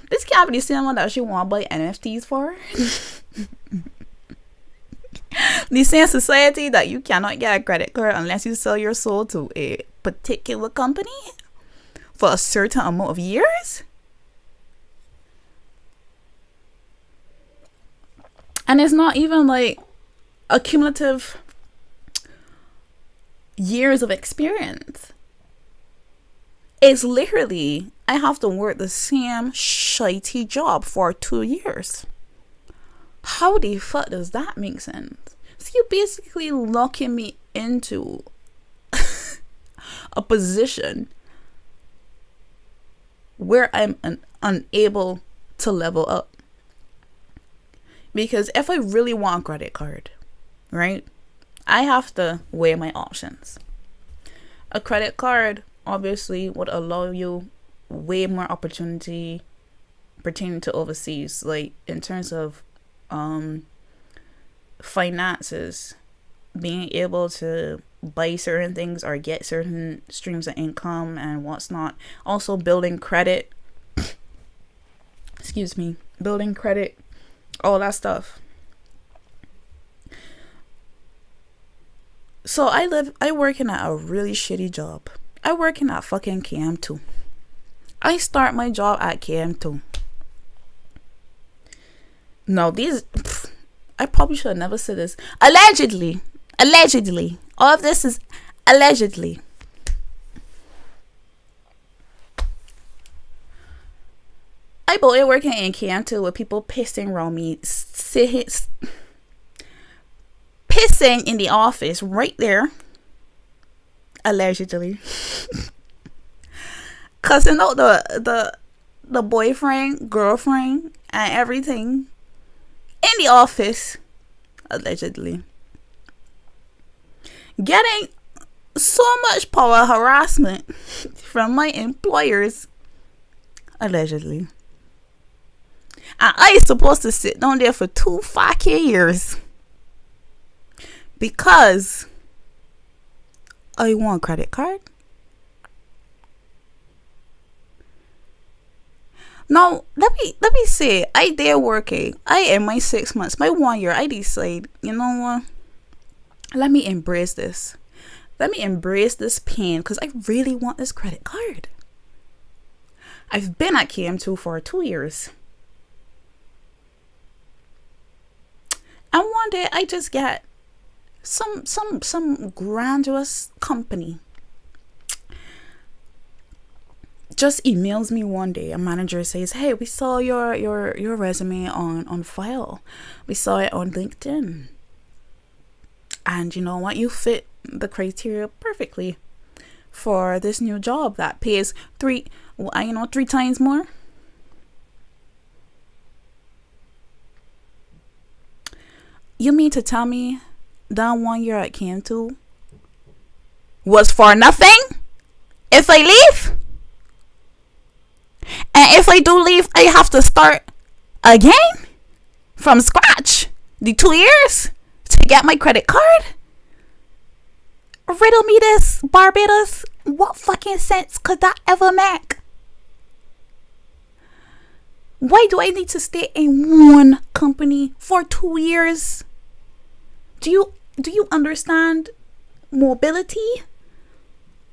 A: This can't be the same one that she want to buy NFTs for. The same society that you cannot get a credit card unless you sell your soul to a particular company for a certain amount of years. And it's not even like a cumulative years of experience. It's literally, I have to work the same shitey job for 2 years. How the fuck does that make sense? So you're basically locking me into a position where I'm unable to level up. Because if I really want a credit card, right, I have to weigh my options. A credit card obviously would allow you way more opportunity pertaining to overseas, like in terms of finances, being able to buy certain things or get certain streams of income and what's not. Also building credit, building credit, all that stuff. So I working at a really shitty job. I working at fucking KM2. I start my job at KM2. No, I probably should have never said this. Allegedly. All of this is allegedly. I been working in KM2 with people pissing around me, pissing in the office right there. Allegedly. Cussing out the boyfriend, girlfriend, and everything in the office. Allegedly. Getting so much power harassment from my employers. Allegedly. And I supposed to sit down there for 2 fucking years because I want a credit card. Now, let me say, I there working. I in my 6 months, my 1 year, I decide, you know what? Let me embrace this. Let me embrace this pain because I really want this credit card. I've been at KM2 for 2 years. And one day I just get some grandiose company just emails me one day. A manager says, hey, we saw your resume on file. We saw it on LinkedIn. And you know what? You fit the criteria perfectly for this new job that pays 3 times more. You mean to tell me that 1 year at KM2 was for nothing? If I leave? And if I do leave, I have to start again from scratch. The 2 years to get my credit card? Riddle me this, Barbados. What fucking sense could that ever make? Why do I need to stay in one company for 2 years? Do you understand mobility?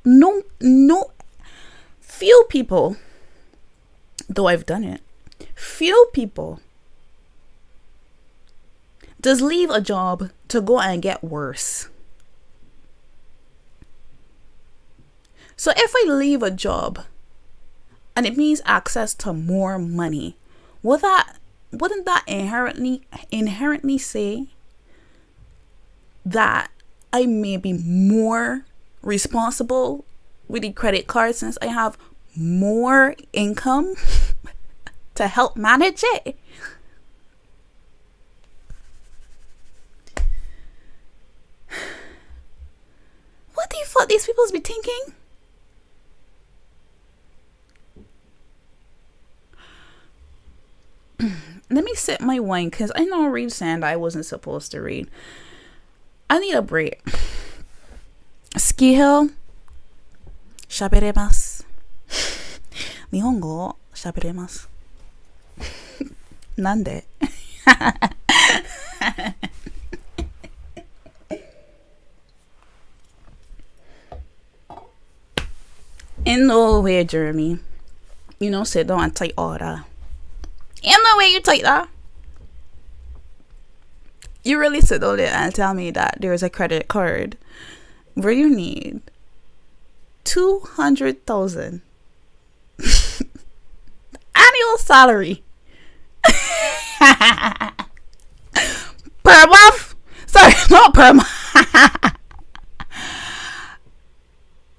A: No. Few people, though I've done it, few people just leave a job to go and get worse. So if I leave a job and it means access to more money, wouldn't that inherently say that I may be more responsible with the credit card since I have more income to help manage it? What do you thought these people be thinking? Let me sip my wine because I know read sand I wasn't supposed to read. I need a break. Ski hill. Shaberemasu. Nihongo shaberemasu. Nande? In no way, Jeremy. You know, sit down and take order. In no way you take that. You really sit down there and tell me that there's a credit card where you need 200,000 annual salary per month. Sorry, not per month.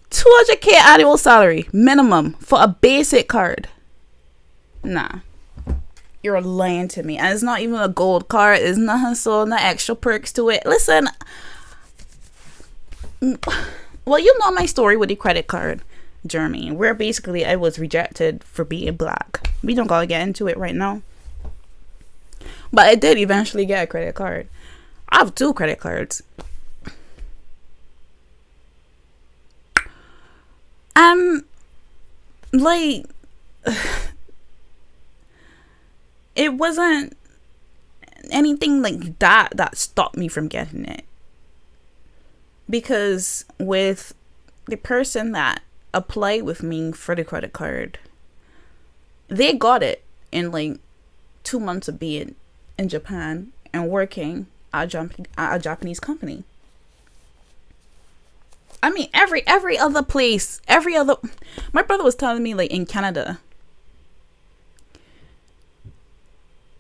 A: 200k annual salary minimum for a basic card. Nah, you're lying to me. And it's not even a gold card. It's nothing, so no extra perks to it. Listen, well, you know my story with the credit card, Jeremy, where basically I was rejected for being black. We don't gotta get into it right now, but I did eventually get a credit card. I have 2 credit cards. Like, it wasn't anything like that stopped me from getting it. Because with the person that applied with me for the credit card, they got it in like 2 months of being in Japan and working at a Japanese company. I mean, every other place, my brother was telling me, like, in Canada,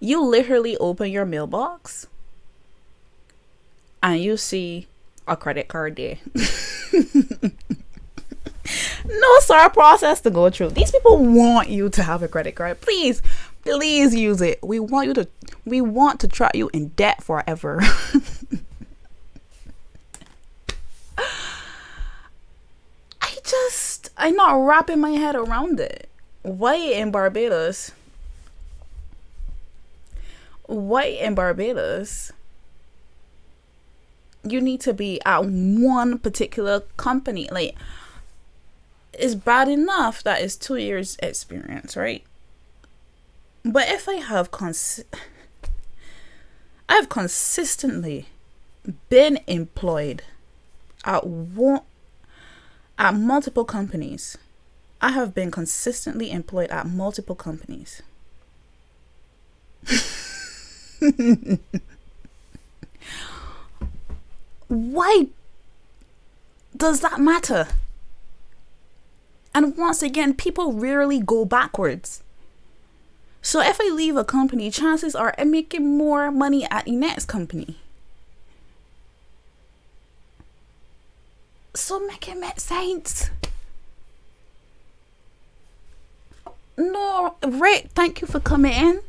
A: you literally open your mailbox and you see a credit card there. No sort of process to go through. These people want you to have a credit card. Please use it. We want to trap you in debt forever. I'm not wrapping my head around it. Why in Barbados you need to be at one particular company? Like, it's bad enough that it's 2 years experience, right? But if I have consistently been employed at at multiple companies. I have been consistently employed at multiple companies. Why does that matter? And once again, people rarely go backwards. So if I leave a company, chances are I'm making more money at the next company. So make it make sense. No, Rick, thank you for coming in.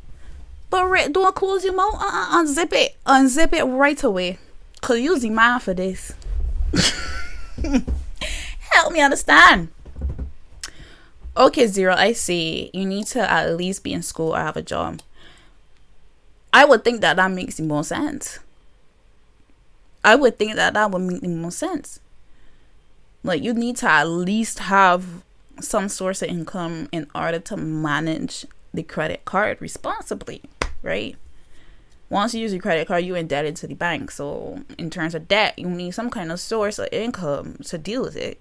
A: But Rick, don't close your mouth. Unzip it. Unzip it right away. Cause you're the man for this. Help me understand. Okay, Zero, I see. You need to at least be in school or have a job. I would think that makes more sense. I would think that would make more sense. Like, you need to at least have some source of income in order to manage the credit card responsibly, right? Once you use your credit card, you're indebted to the bank. So in terms of debt, you need some kind of source of income to deal with it.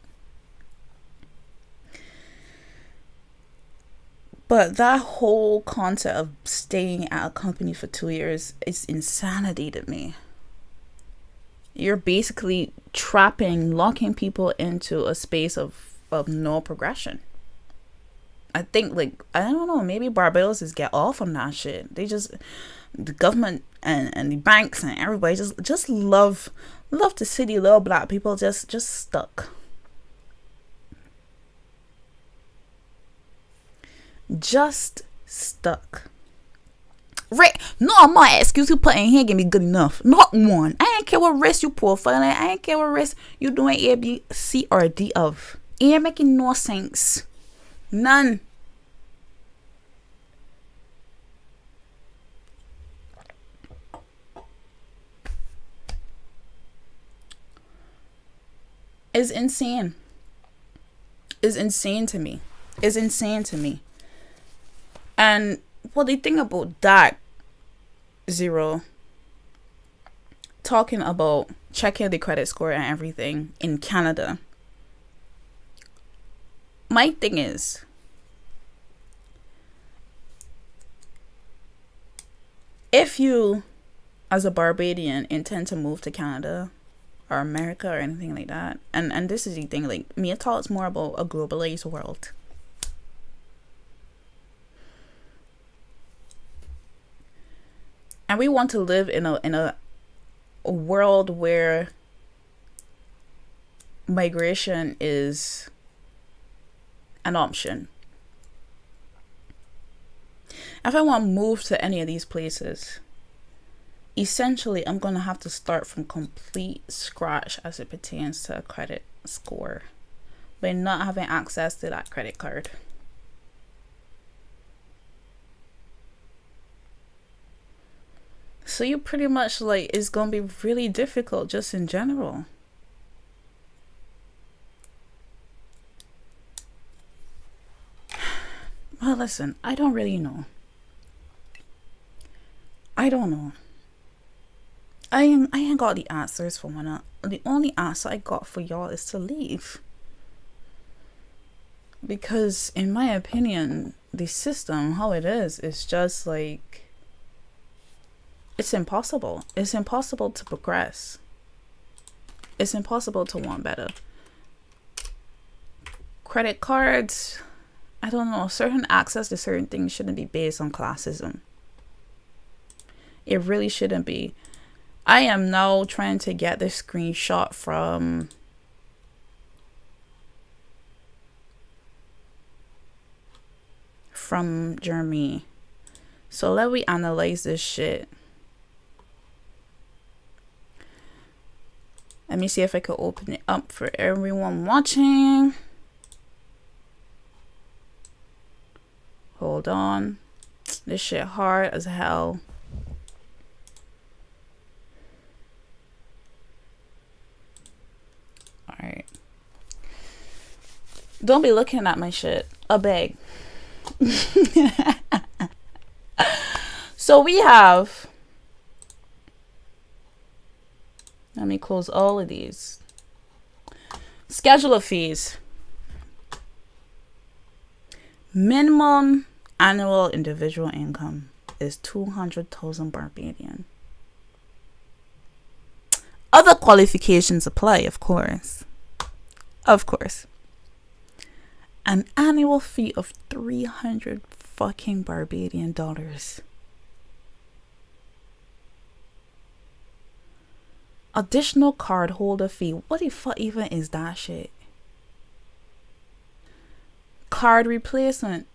A: But that whole concept of staying at a company for 2 years is insanity to me. You're basically locking people into a space of no progression. I think, like, I don't know, maybe Barbados is get off on that shit. They just, the government and the banks and everybody just love to see the little black people just stuck. Just stuck. Right? No, my excuse you put in here can be good enough. Not one. I ain't care what race you profile. I ain't care what race you doing A, B, C, or D of. It ain't making no sense. None. It's insane. It's insane to me. It's insane to me. And what they think about that, Zero, talking about checking the credit score and everything in Canada. My thing is, if you, as a Barbadian, intend to move to Canada or America or anything like that, and this is the thing, like, me talks more about a globalized world. And we want to live in a world where migration is an option. If I want to move to any of these places, essentially I'm going to have to start from complete scratch as it pertains to a credit score by not having access to that credit card. So you pretty much, like, it's going to be really difficult just in general. Well, listen, I don't really know. I don't know. I ain't got the answers for one. The only answer I got for y'all is to leave. Because in my opinion, the system, how it is just like, it's impossible. It's impossible to progress. It's impossible to want better. Credit cards, I don't know, certain access to certain things shouldn't be based on classism. It really shouldn't be. I am now trying to get this screenshot from Jeremy. So let me analyze this shit. Let me see if I can open it up for everyone watching. Hold on. This shit hard as hell. Alright. Don't be looking at my shit. A beg. So we have, let me close all of these. Schedule of fees. Minimum annual individual income is 200,000 Barbadian. Other qualifications apply, of course. Of course. An annual fee of 300 fucking Barbadian dollars. Additional card holder fee. What the fuck even is that shit? Card replacement.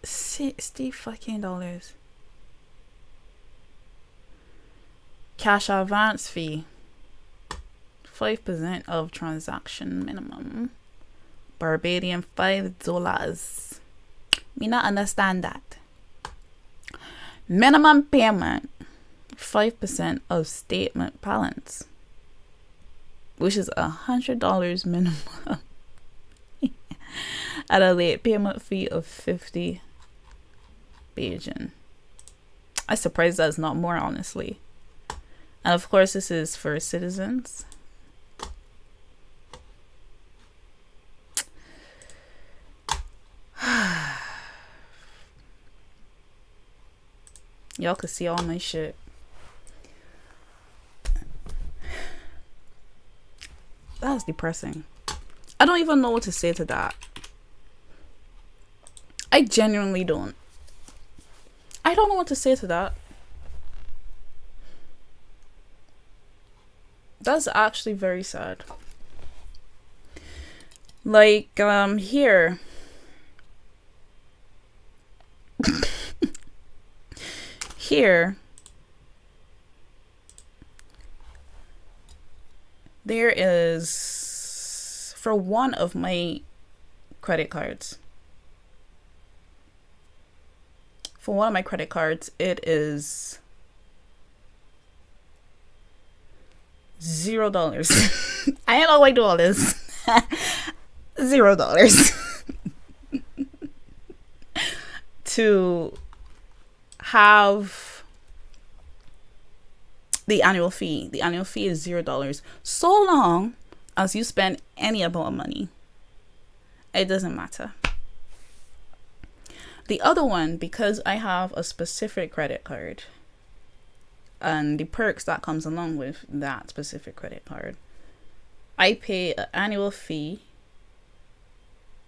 A: $60 fucking dollars. Cash advance fee. 5% of transaction minimum. Barbadian $5. Me not understand that. Minimum payment. 5% of statement balance, which is $100 minimum, at a late payment fee of 50 Bajan. I'm surprised that's not more, honestly. And of course, this is for citizens. Y'all could see all my shit. That's depressing. I don't even know what to say to that. I genuinely don't. I don't know what to say to that. That's actually very sad. Like, here. Here. There is, for one of my credit cards. For one of my credit cards, it is $0. I don't know why I do all this. $0 to have the annual fee. The annual fee is $0 so long as you spend any amount of money. It doesn't matter. The other one, because I have a specific credit card and the perks that comes along with that specific credit card, I pay an annual fee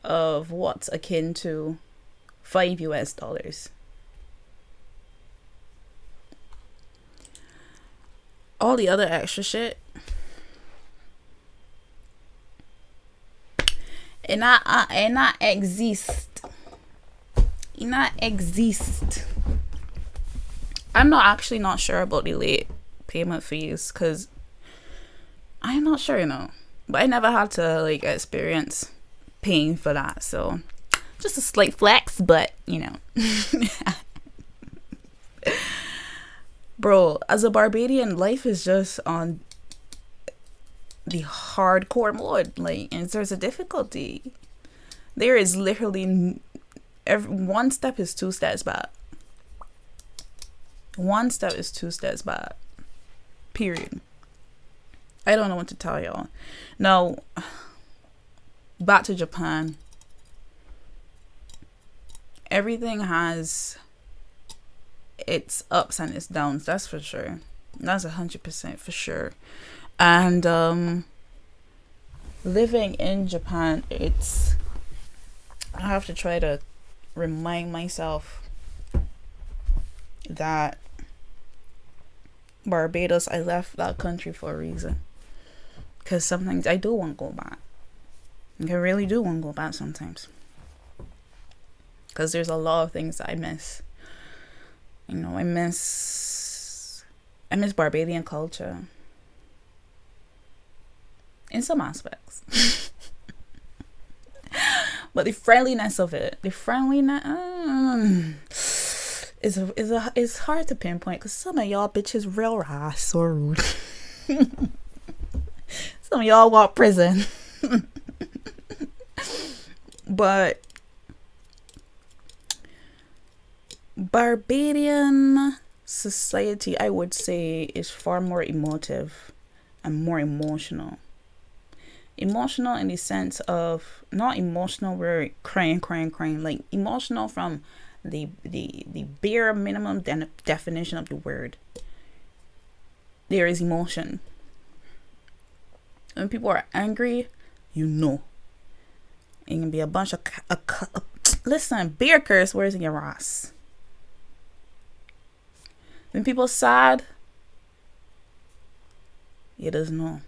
A: of what's akin to $5. All the other extra shit, it not exist. It not exist. I'm not sure about the late payment fees, because I'm not sure, but I never had to like experience paying for that, so just a slight flex, but bro, as a Barbadian, life is just on the hardcore mode. Like, and there's a difficulty. There is literally one step is two steps back. One step is two steps back. Period. I don't know what to tell y'all. Now, back to Japan. Everything has its ups and its downs, that's for sure. That's 100% for sure. And living in Japan, I have to try to remind myself that Barbados, I left that country for a reason, because sometimes I do want to go back. I really do want to go back sometimes, because there's a lot of things that I miss. I miss Barbadian culture in some aspects. But the friendliness of it, is hard to pinpoint, because some of y'all bitches real raw, so rude. Some of y'all want prison. But Barbadian society, I would say, is far more emotive and more emotional. Emotional in the sense of, not emotional where crying, like emotional from the bare minimum definition of the word. There is emotion. When people are angry, you know. It can be a bunch of listen, beer curse words in your ass. When people sad, you just know.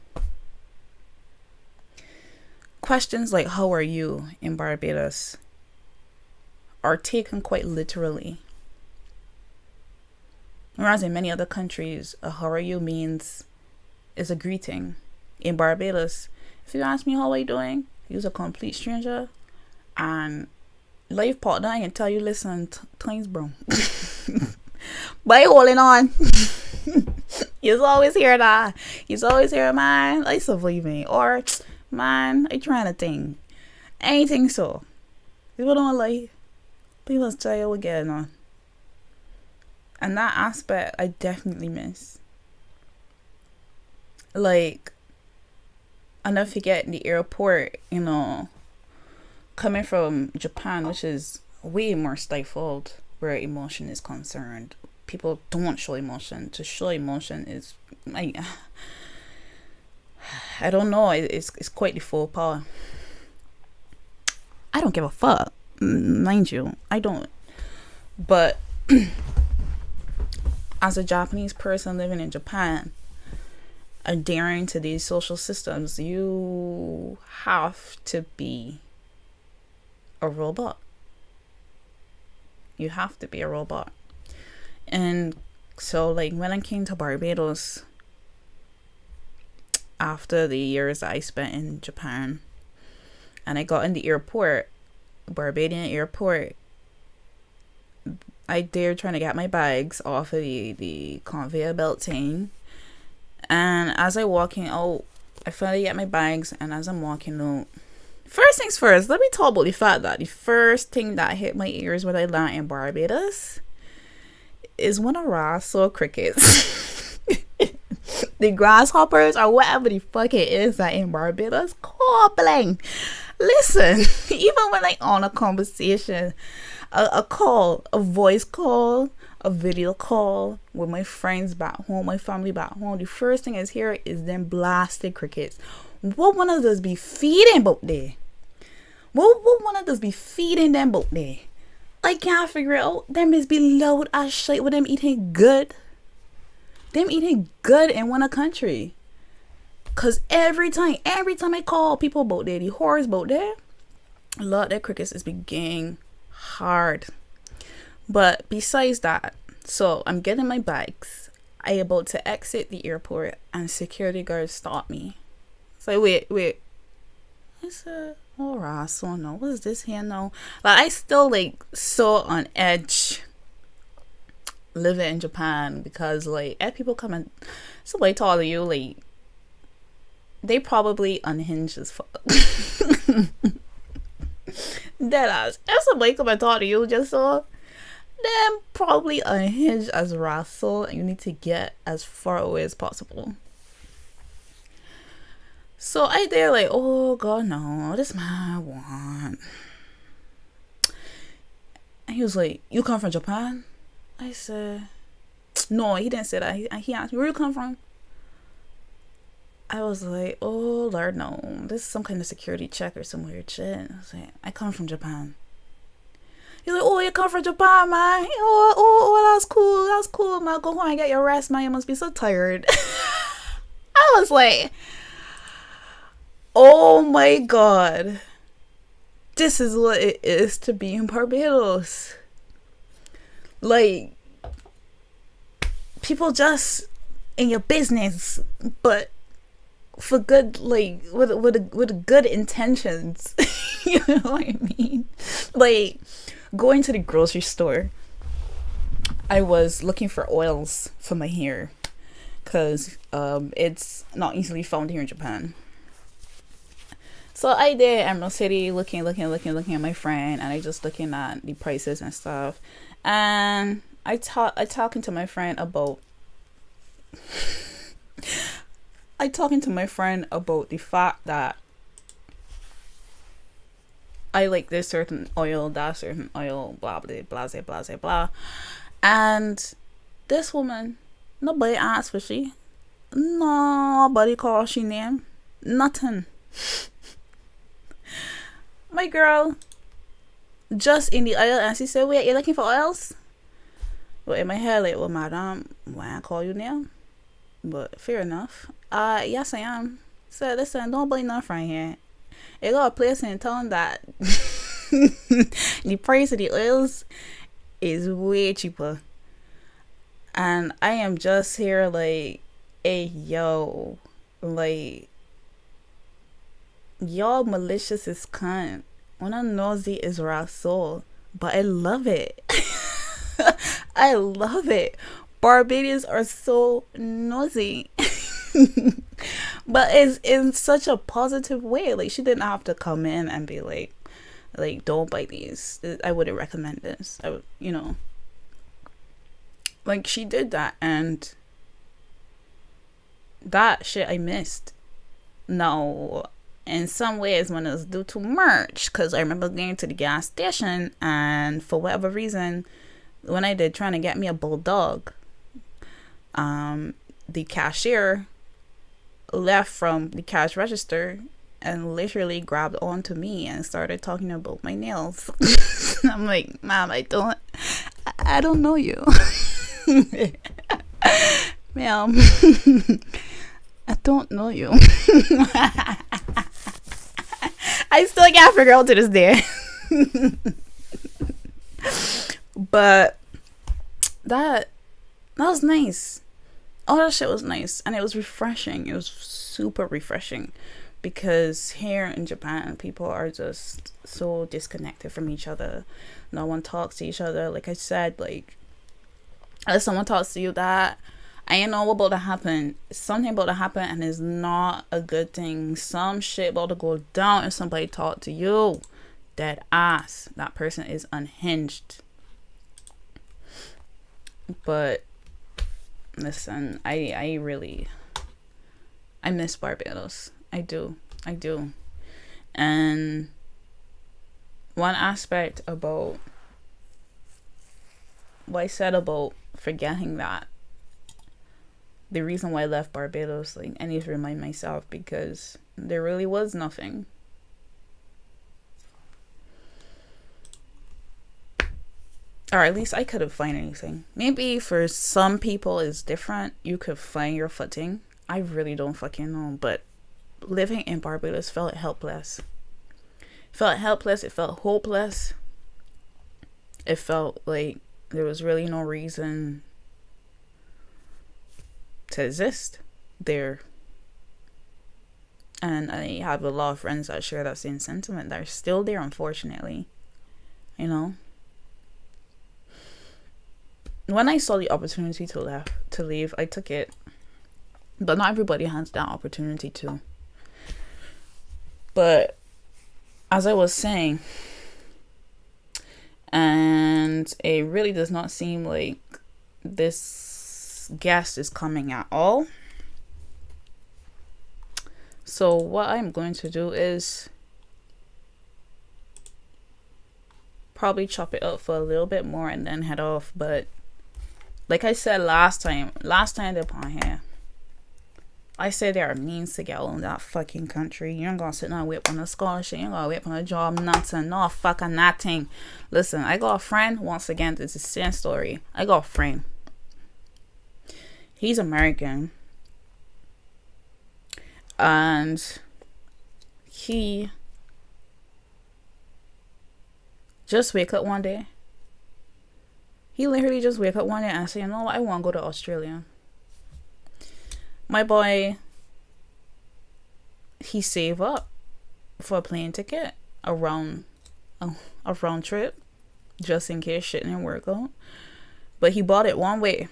A: Questions like "How are you?" in Barbados are taken quite literally. Whereas in many other countries, a "How are you?" is a greeting. In Barbados, if you ask me how are you doing, you're a complete stranger, and life partner, I can tell you, listen, things bro. But you holding on. You's always hear that. You's always hear, man, I surviving. Or, man, I trying to think. Anything so. People don't like. People tell you what getting on. And that aspect, I definitely miss. Like, I'll never forget in the airport, you know, coming from Japan, which is way more stifled where emotion is concerned. People don't show emotion. To show emotion is, like, I don't know, it's quite the faux pas. I don't give a fuck, mind you, I don't. But as a Japanese person living in Japan, adhering to these social systems, you have to be a robot. You have to be a robot. And so, like, when I came to Barbados, after the years that I spent in Japan, and I got in the airport, Barbadian airport, I dared trying to get my bags off of the conveyor belt thing. And as I walking out, I finally get my bags, and as I'm walking out, first things first, let me talk about the fact that the first thing that hit my ears when I landed in Barbados is one of saw crickets. The grasshoppers or whatever the fuck it is that in Barbados calling. Listen, even when I on a conversation, a call, a voice call, a video call with my friends back home, my family back home, the first thing I hear is them blasted crickets. What one of those be feeding bout there? What one of those be feeding them bout there? I can't figure it out. Them is be loud as shit with them eating good. Them eating good in one country. Cause every time I call people about there, the horrors about there, a lot of their crickets is beginning hard. But besides that, so I'm getting my bags. I about to exit the airport and security guards stop me. It's like, wait. I said, alright, so no, what is this here now? Like, I still like so on edge living in Japan because like if people come and somebody talk to you, like they probably unhinged as fuck. Deadass. If somebody come and talk to you just so, them probably unhinged as Russell, and you need to get as far away as possible. So I there like, oh god no, this man I want. And he was like, you come from Japan? I said, no, he didn't say that. He asked me, where you come from? I was like, oh Lord, no, this is some kind of security check or some weird shit. I was like, I come from Japan. He's like, oh, you come from Japan, man. Oh, that's cool, man. Go home and get your rest, man. You must be so tired. I was like, oh my god, this is what it is to be in Barbados. Like, people just in your business, but for good, like with good intentions. You know what I mean? Like, going to the grocery store, I was looking for oils for my hair because it's not easily found here in Japan. So I did Emerald City looking at my friend, and I just looking at the prices and stuff. And I talking to my friend about the fact that I like this certain oil, that certain oil, blah blah blah blah blah blah blah. And this woman, nobody asked for she. Nobody called she name. Nothing. My girl just in the oil, and she said, wait, you're looking for oils? Well, in my head, like, well, madam, why I call you now? But fair enough. Yes, I am. So listen, don't buy nothing from here. It got a place in town that the price of the oils is way cheaper. And I am just here like, hey, yo, like, y'all malicious as cunt. When I'm nosy is raw soul. But I love it. I love it. Barbadians are so nosy. But it's in such a positive way. Like, she didn't have to come in and be like, don't buy these. I wouldn't recommend this. I would, you know. Like, she did that, and that shit I missed. Now, in some ways, when it was due to merch, because I remember going to the gas station, and for whatever reason, when I did trying to get me a bulldog, the cashier left from the cash register and literally grabbed onto me and started talking about my nails. I'm like, ma'am, I don't know you. Ma'am, I don't know you. I still can't figure out to this day. But that was nice. All that shit was nice, and it was refreshing. It was super refreshing, because here in Japan, people are just so disconnected from each other. No one talks to each other. Like I said, like, if someone talks to you, that I ain't know what about to happen. Something about to happen, and it's not a good thing. Some shit about to go down if somebody talk to you. Dead ass. That person is unhinged. But listen, I miss Barbados. I do. And one aspect about what I said about forgetting that, the reason why I left Barbados, like, I need to remind myself, because there really was nothing. Or at least I couldn't find anything. Maybe for some people it's different. You could find your footing. I really don't fucking know. But living in Barbados felt helpless. It felt hopeless. It felt like there was really no reason to exist there. And I have a lot of friends that share that same sentiment. They're still there, unfortunately. You know? When I saw the opportunity to leave, I took it. But not everybody has that opportunity to. But as I was saying, and it really does not seem like this guest is coming at all. So what I'm going to do is probably chop it up for a little bit more and then head off. But like I said last time they're upon here, I said there are means to get out in that fucking country. You ain't gonna sit down and wait on a scholarship. You ain't gonna wait on a job. Nothing. No fucking nothing. Listen, I got a friend. Once again, this is the same story. I got a friend. He's American. And he just wake up one day. He literally just wake up one day and say, you know what, I want to go to Australia. My boy, he save up for a plane ticket, a round trip, just in case shit didn't work out. But he bought it one way.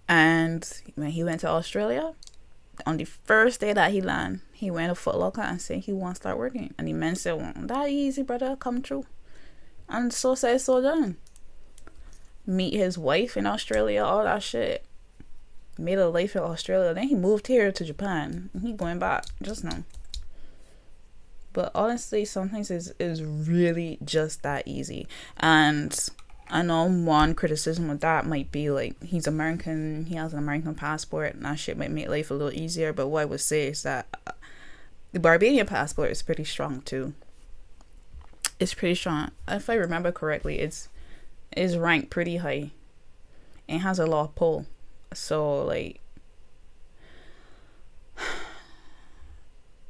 A: And when he went to Australia, on the first day that he landed, he went to Foot Locker and said he wants to start working. And the man said, well, that easy, brother, come true. And so said, so done. Meet his wife in Australia, all that shit. Made a life in Australia. Then he moved here to Japan. He going back just now. But honestly, sometimes is really just that easy. And I know one criticism of that might be like, he's American, he has an American passport, and that shit might make life a little easier. But what I would say is that the Barbadian passport is pretty strong too. It's pretty strong. If I remember correctly, it's ranked pretty high. It has a lot of pull. So like,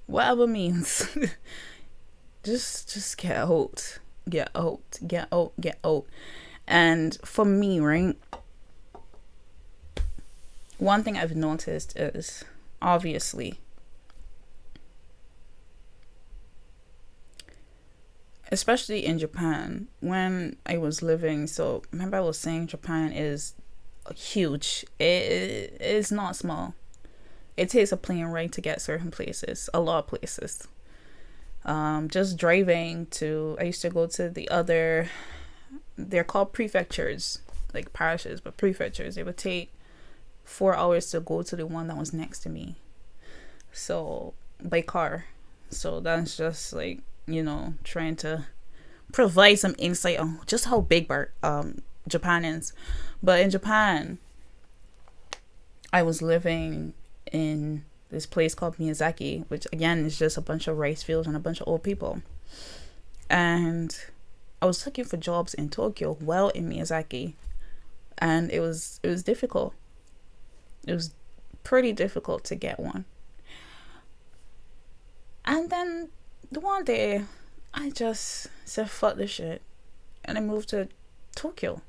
A: whatever means, just get out. And for me, right, one thing I've noticed is, obviously, especially in Japan, when I was living, so remember I was saying Japan is huge. It is not small. It takes a plane ride to get certain places, a lot of places. Just driving to, I used to go to the other, they're called prefectures, like parishes, but prefectures. It would take 4 hours to go to the one that was next to me, so by car. So that's just like, you know, trying to provide some insight on just how big Japan is. But in Japan, I was living in this place called Miyazaki, which again is just a bunch of rice fields and a bunch of old people. And I was looking for jobs in Tokyo, well, in Miyazaki, and it was difficult. It was pretty difficult to get one. And then the one day, I just said fuck this shit, and I moved to Tokyo.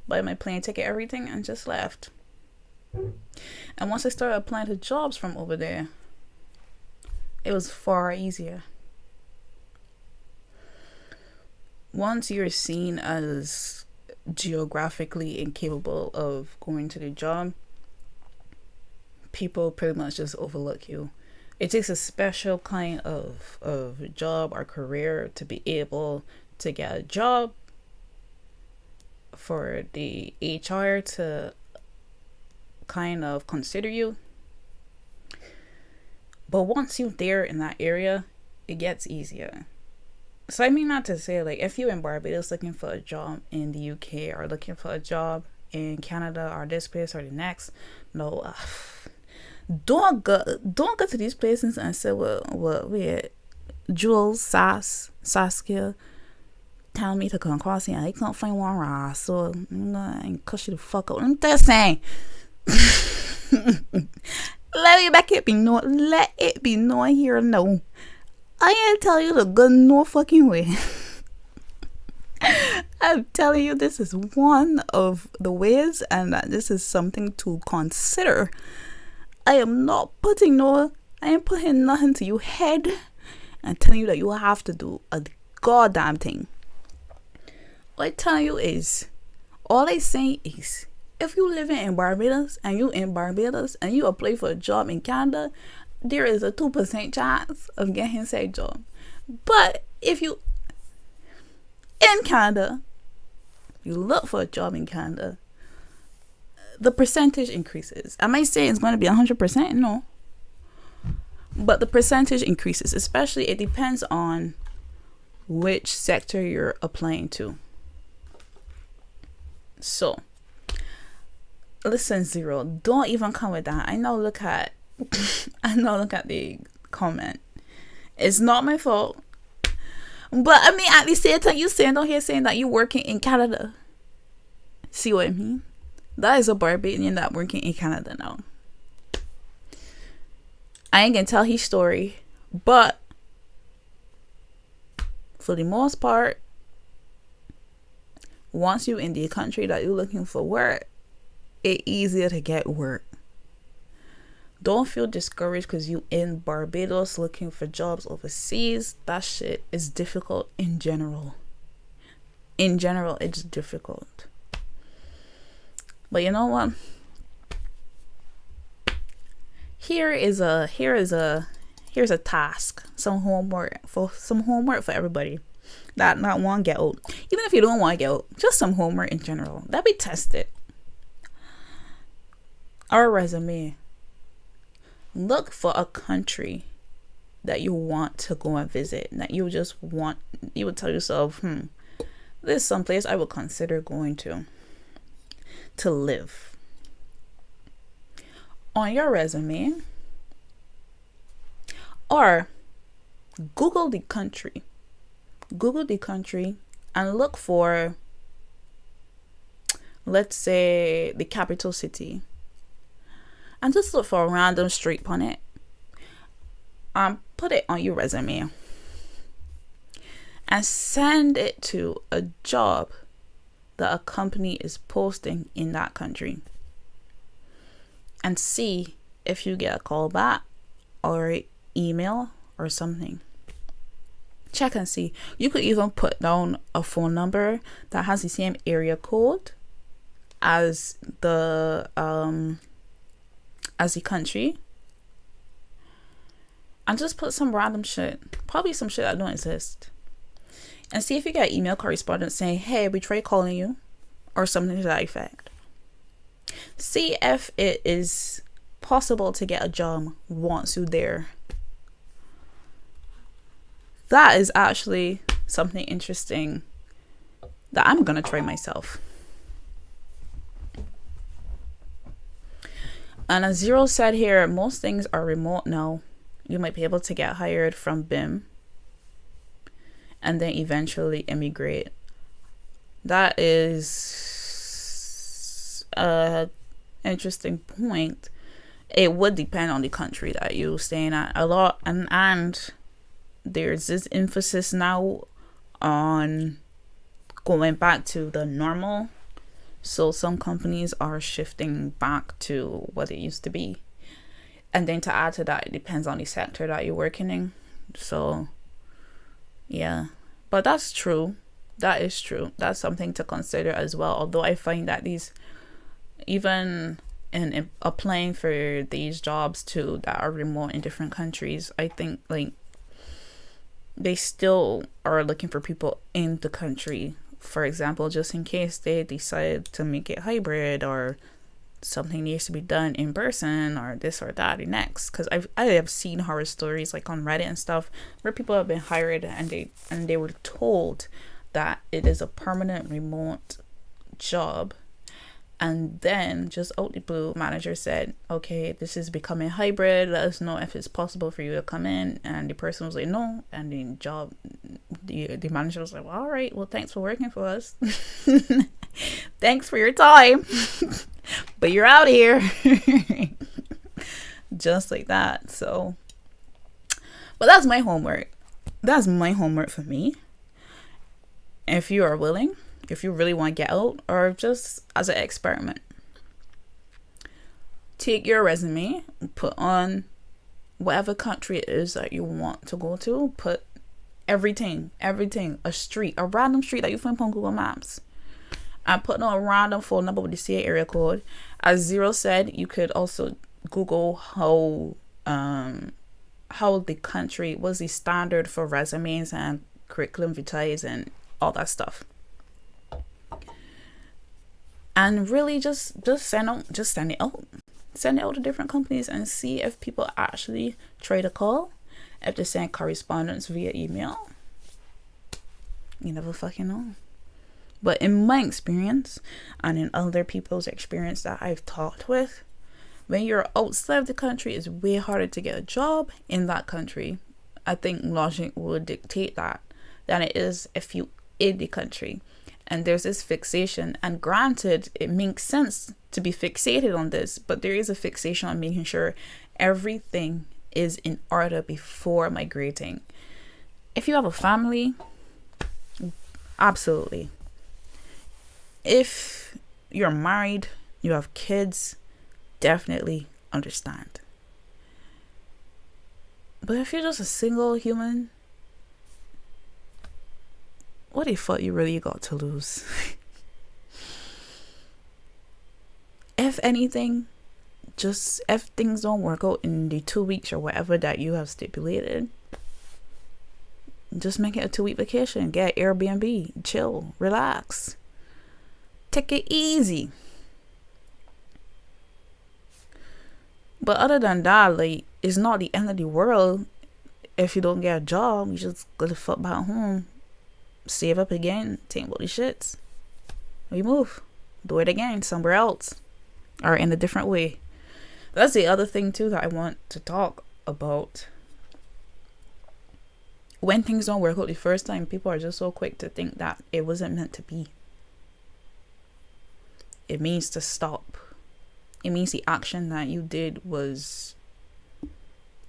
A: Buy my plane ticket, everything, and just left. And once I started applying to jobs from over there, it was far easier. Once you're seen as geographically incapable of going to the job, people pretty much just overlook you. It takes a special kind of job or career to be able to get a job, for the HR to kind of consider you. But once you're there in that area, it gets easier. So I mean, not to say like, if you're in Barbados looking for a job in the UK, or looking for a job in Canada, or this place or the next, no, don't go to these places and say, well, we Jules, Saskia tell me to come across here. I can't find one ride, so I'm gonna cuss you the fuck out. I'm just saying. Let it be known here. No, I ain't tell you to go no fucking way. I'm telling you, this is one of the ways, and that this is something to consider. I ain't putting nothing to your head and telling you that you have to do a goddamn thing. What I tell you is, all I say is, if you live in Barbados and you apply for a job in Canada, there is a 2% chance of getting said job. But if you in Canada, you look for a job in Canada, the percentage increases. I might say it's going to be 100%, no, but the percentage increases. Especially, it depends on which sector you're applying to. So listen, Zero, don't even come with that. I know look at the comment. It's not my fault. But I mean, at the same time, you saying that you're working in Canada. See what I mean? That is a Barbadian that working in Canada now. I ain't gonna tell his story, but for the most part, once you're in the country that you're looking for work, it's easier to get work. Don't feel discouraged because you in Barbados looking for jobs overseas. That shit is difficult in general. In general, it's difficult. But you know what? Here's a task. Some homework for everybody that not want to get out. Even if you don't want to get out, just some homework in general. That be tested. Our resume. Look for a country that you want to go and visit, that you would tell yourself, this is someplace I would consider going to live. On your resume, or Google the country and look for, let's say, the capital city, and just look for a random street on it and put it on your resume and send it to a job that a company is posting in that country, and see if you get a call back or an email or something. Check and see. You could even put down a phone number that has the same area code as the country, and just put some random shit, probably some shit that don't exist, and see if you get email correspondence saying, hey, we tried calling you, or something to that effect. See if it is possible to get a job once you're there. That is actually something interesting that I'm gonna try myself. And as Zero said here, most things are remote now. You might be able to get hired from BIM and then eventually immigrate. That is an interesting point. It would depend on the country that you're staying at a lot, and there's this emphasis now on going back to the normal. So some companies are shifting back to what it used to be. And then to add to that, it depends on the sector that you're working in. So, yeah. But that's true. That is true. That's something to consider as well. Although I find that these, even in applying for these jobs too that are remote in different countries, I think like they still are looking for people in the country. For example, just in case they decide to make it hybrid, or something needs to be done in person, or this or that, the next. Because I have seen horror stories like on Reddit and stuff where people have been hired and they were told that it is a permanent remote job, and then just out the blue, manager said, okay, this is becoming hybrid, let us know if it's possible for you to come in. And the person was like, no. And the manager was like, well, all right, well, thanks for working for us. Thanks for your time. But you're out here. Just like that. So, but that's my homework. That's my homework for me. If you are willing, if you really want to get out, or just as an experiment, take your resume, put on whatever country it is that you want to go to, put everything, a street, a random street that you find on Google Maps, and put on a random phone number with the same area code. As Zero said, you could also Google how the country was the standard for resumes and curriculum vitae and all that stuff. And really just send it out to different companies and see if people actually try to call, if they send correspondence via email. You never fucking know. But in my experience, and in other people's experience that I've talked with, when you're outside of the country, it's way harder to get a job in that country. I think logic would dictate that than it is if you in the country. And there's this fixation, and granted, it makes sense to be fixated on this, but there is a fixation on making sure everything is in order before migrating. If you have a family, absolutely. If you're married, you have kids, definitely understand. But if you're just a single human, what the fuck you really got to lose? If anything, just if things don't work out in the 2 weeks or whatever that you have stipulated, just make it a 2-week vacation. Get Airbnb, chill, relax, take it easy. But other than that, like, it's not the end of the world if you don't get a job, you just go the fuck back home, save up again, think about the shits, we move, do it again somewhere else or in a different way. That's the other thing too that I want to talk about. When things don't work out the first time, people are just so quick to think that it wasn't meant to be. It means to stop. It means the action that you did was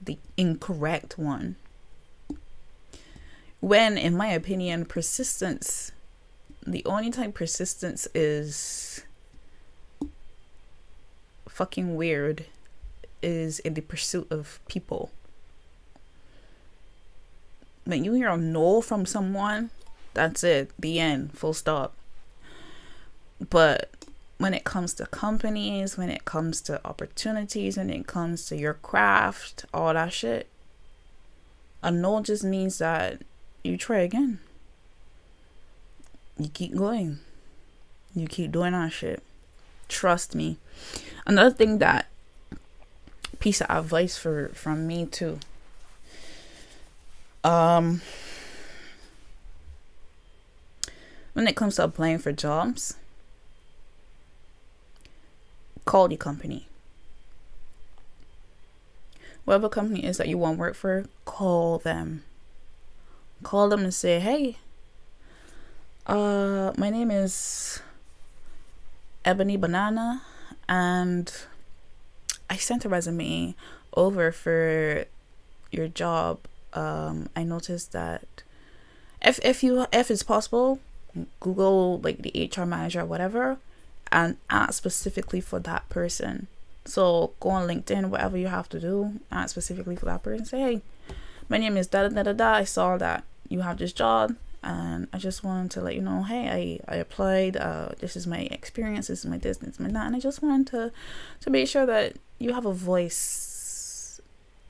A: the incorrect one. When, in my opinion, persistence, the only time persistence is fucking weird is in the pursuit of people. When you hear a no from someone, that's it, the end, full stop. But when it comes to companies, when it comes to opportunities, when it comes to your craft, all that shit, a no just means that you try again. You keep going. You keep doing that shit. Trust me. Another thing, that piece of advice from me too. When it comes to applying for jobs, call the company. Whatever company is that you want to work for, call them. Call them and say, hey, my name is Ebony Banana, and I sent a resume over for your job. I noticed that if it's possible, Google like the HR manager or whatever and ask specifically for that person. So go on LinkedIn, whatever you have to do, ask specifically for that person. Say, hey, my name is da da da da. I saw that you have this job, and I just wanted to let you know, hey, I applied. This is my experience. This is my this is my that, and I just wanted to make sure that you have a voice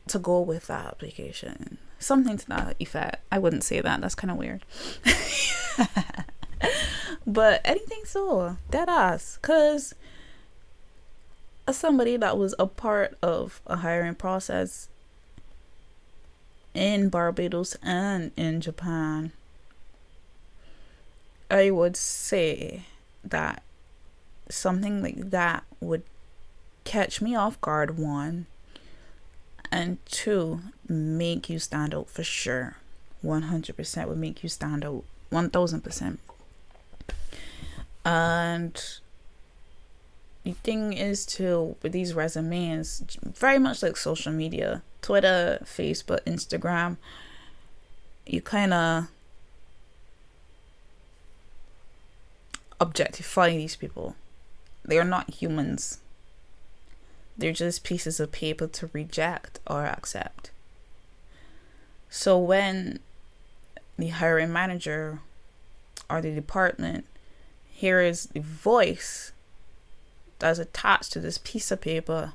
A: to go with that application. Something to that effect. I wouldn't say that. That's kind of weird. But anything so, dead ass. Because as somebody that was a part of a hiring process in Barbados and in Japan, I would say that something like that would catch me off guard, one, and two, make you stand out for sure. 100% would make you stand out. 1000%. And the thing is too, with these resumes, very much like social media, Twitter, Facebook, Instagram, you kind of objectify these people. They are not humans. They're just pieces of paper to reject or accept. So when the hiring manager or the department hears the voice that's attached to this piece of paper,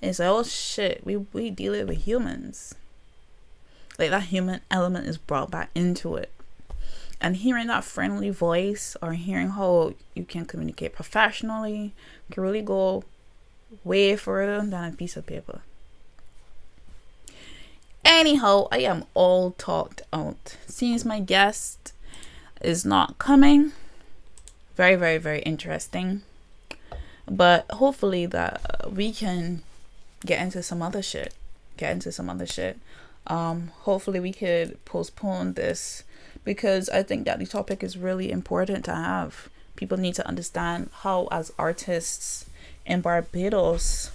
A: it's like, oh shit, we dealing with humans. Like, that human element is brought back into it. And hearing that friendly voice, or hearing how you can communicate professionally, can really go way further than a piece of paper. Anyhow, I am all talked out. Since my guest is not coming, very, very, very interesting. But hopefully that we can get into some other shit. Hopefully we could postpone this, because I think that the topic is really important to have. People need to understand how, as artists in Barbados,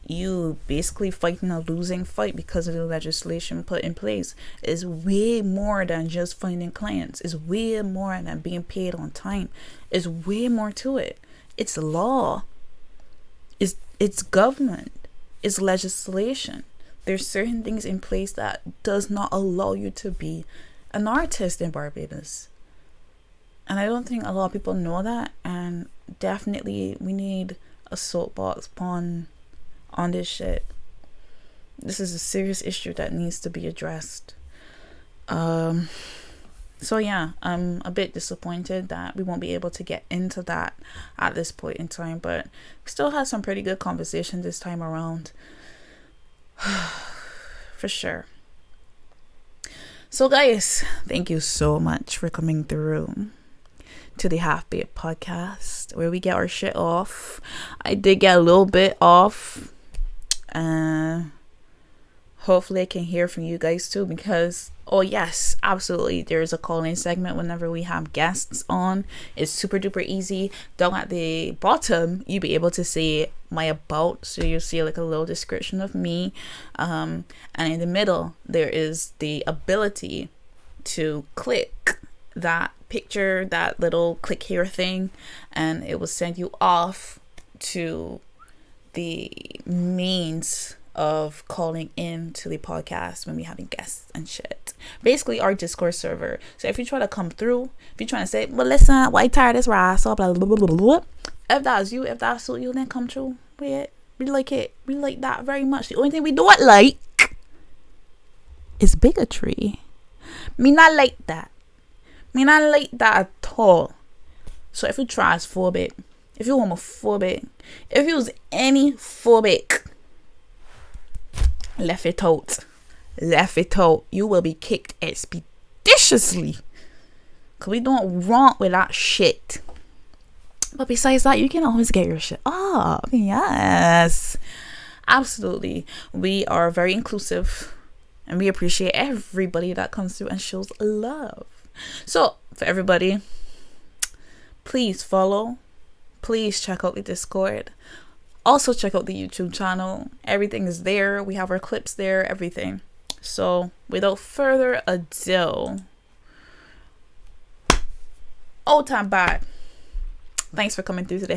A: you basically fighting a losing fight because of the legislation put in place. Is way more than just finding clients. Is way more than being paid on time. Is way more to it. It's law. It's government. It's legislation. There's certain things in place that does not allow you to be an artist in Barbados. And I don't think a lot of people know that. And definitely we need a soapbox on this shit. This is a serious issue that needs to be addressed. So yeah, I'm a bit disappointed that we won't be able to get into that at this point in time, but we still had some pretty good conversation this time around. For sure. So guys, thank you so much for coming through to the Half Baked podcast, where we get our shit off. I did get a little bit off. Hopefully I can hear from you guys too, because oh yes, absolutely, there's a call-in segment whenever we have guests on. It's super duper easy. Down at the bottom you'll be able to see my about, so you'll see like a little description of me, and in the middle there is the ability to click that picture, that little click here thing, and it will send you off to the means of calling in to the podcast when we having guests and shit. Basically our Discord server. So if you try to come through, if you're trying to say, well listen, why tired this rise, so blah, blah, blah, blah, blah. If that's you, if that's you, then come through. We like it. We like that very much. The only thing we don't like is bigotry. Me not like that. Me not like that at all. So if you transphobic, if you homophobic, if you was any phobic, left it out. You will be kicked expeditiously, because we don't want with that shit. But besides that, you can always get your shit up. Yes, absolutely. We are very inclusive, and we appreciate everybody that comes through and shows love. So for everybody, please follow, please check out the Discord. Also check out the YouTube channel. Everything is there. We have our clips there, everything. So without further ado, old time back. Thanks for coming through today.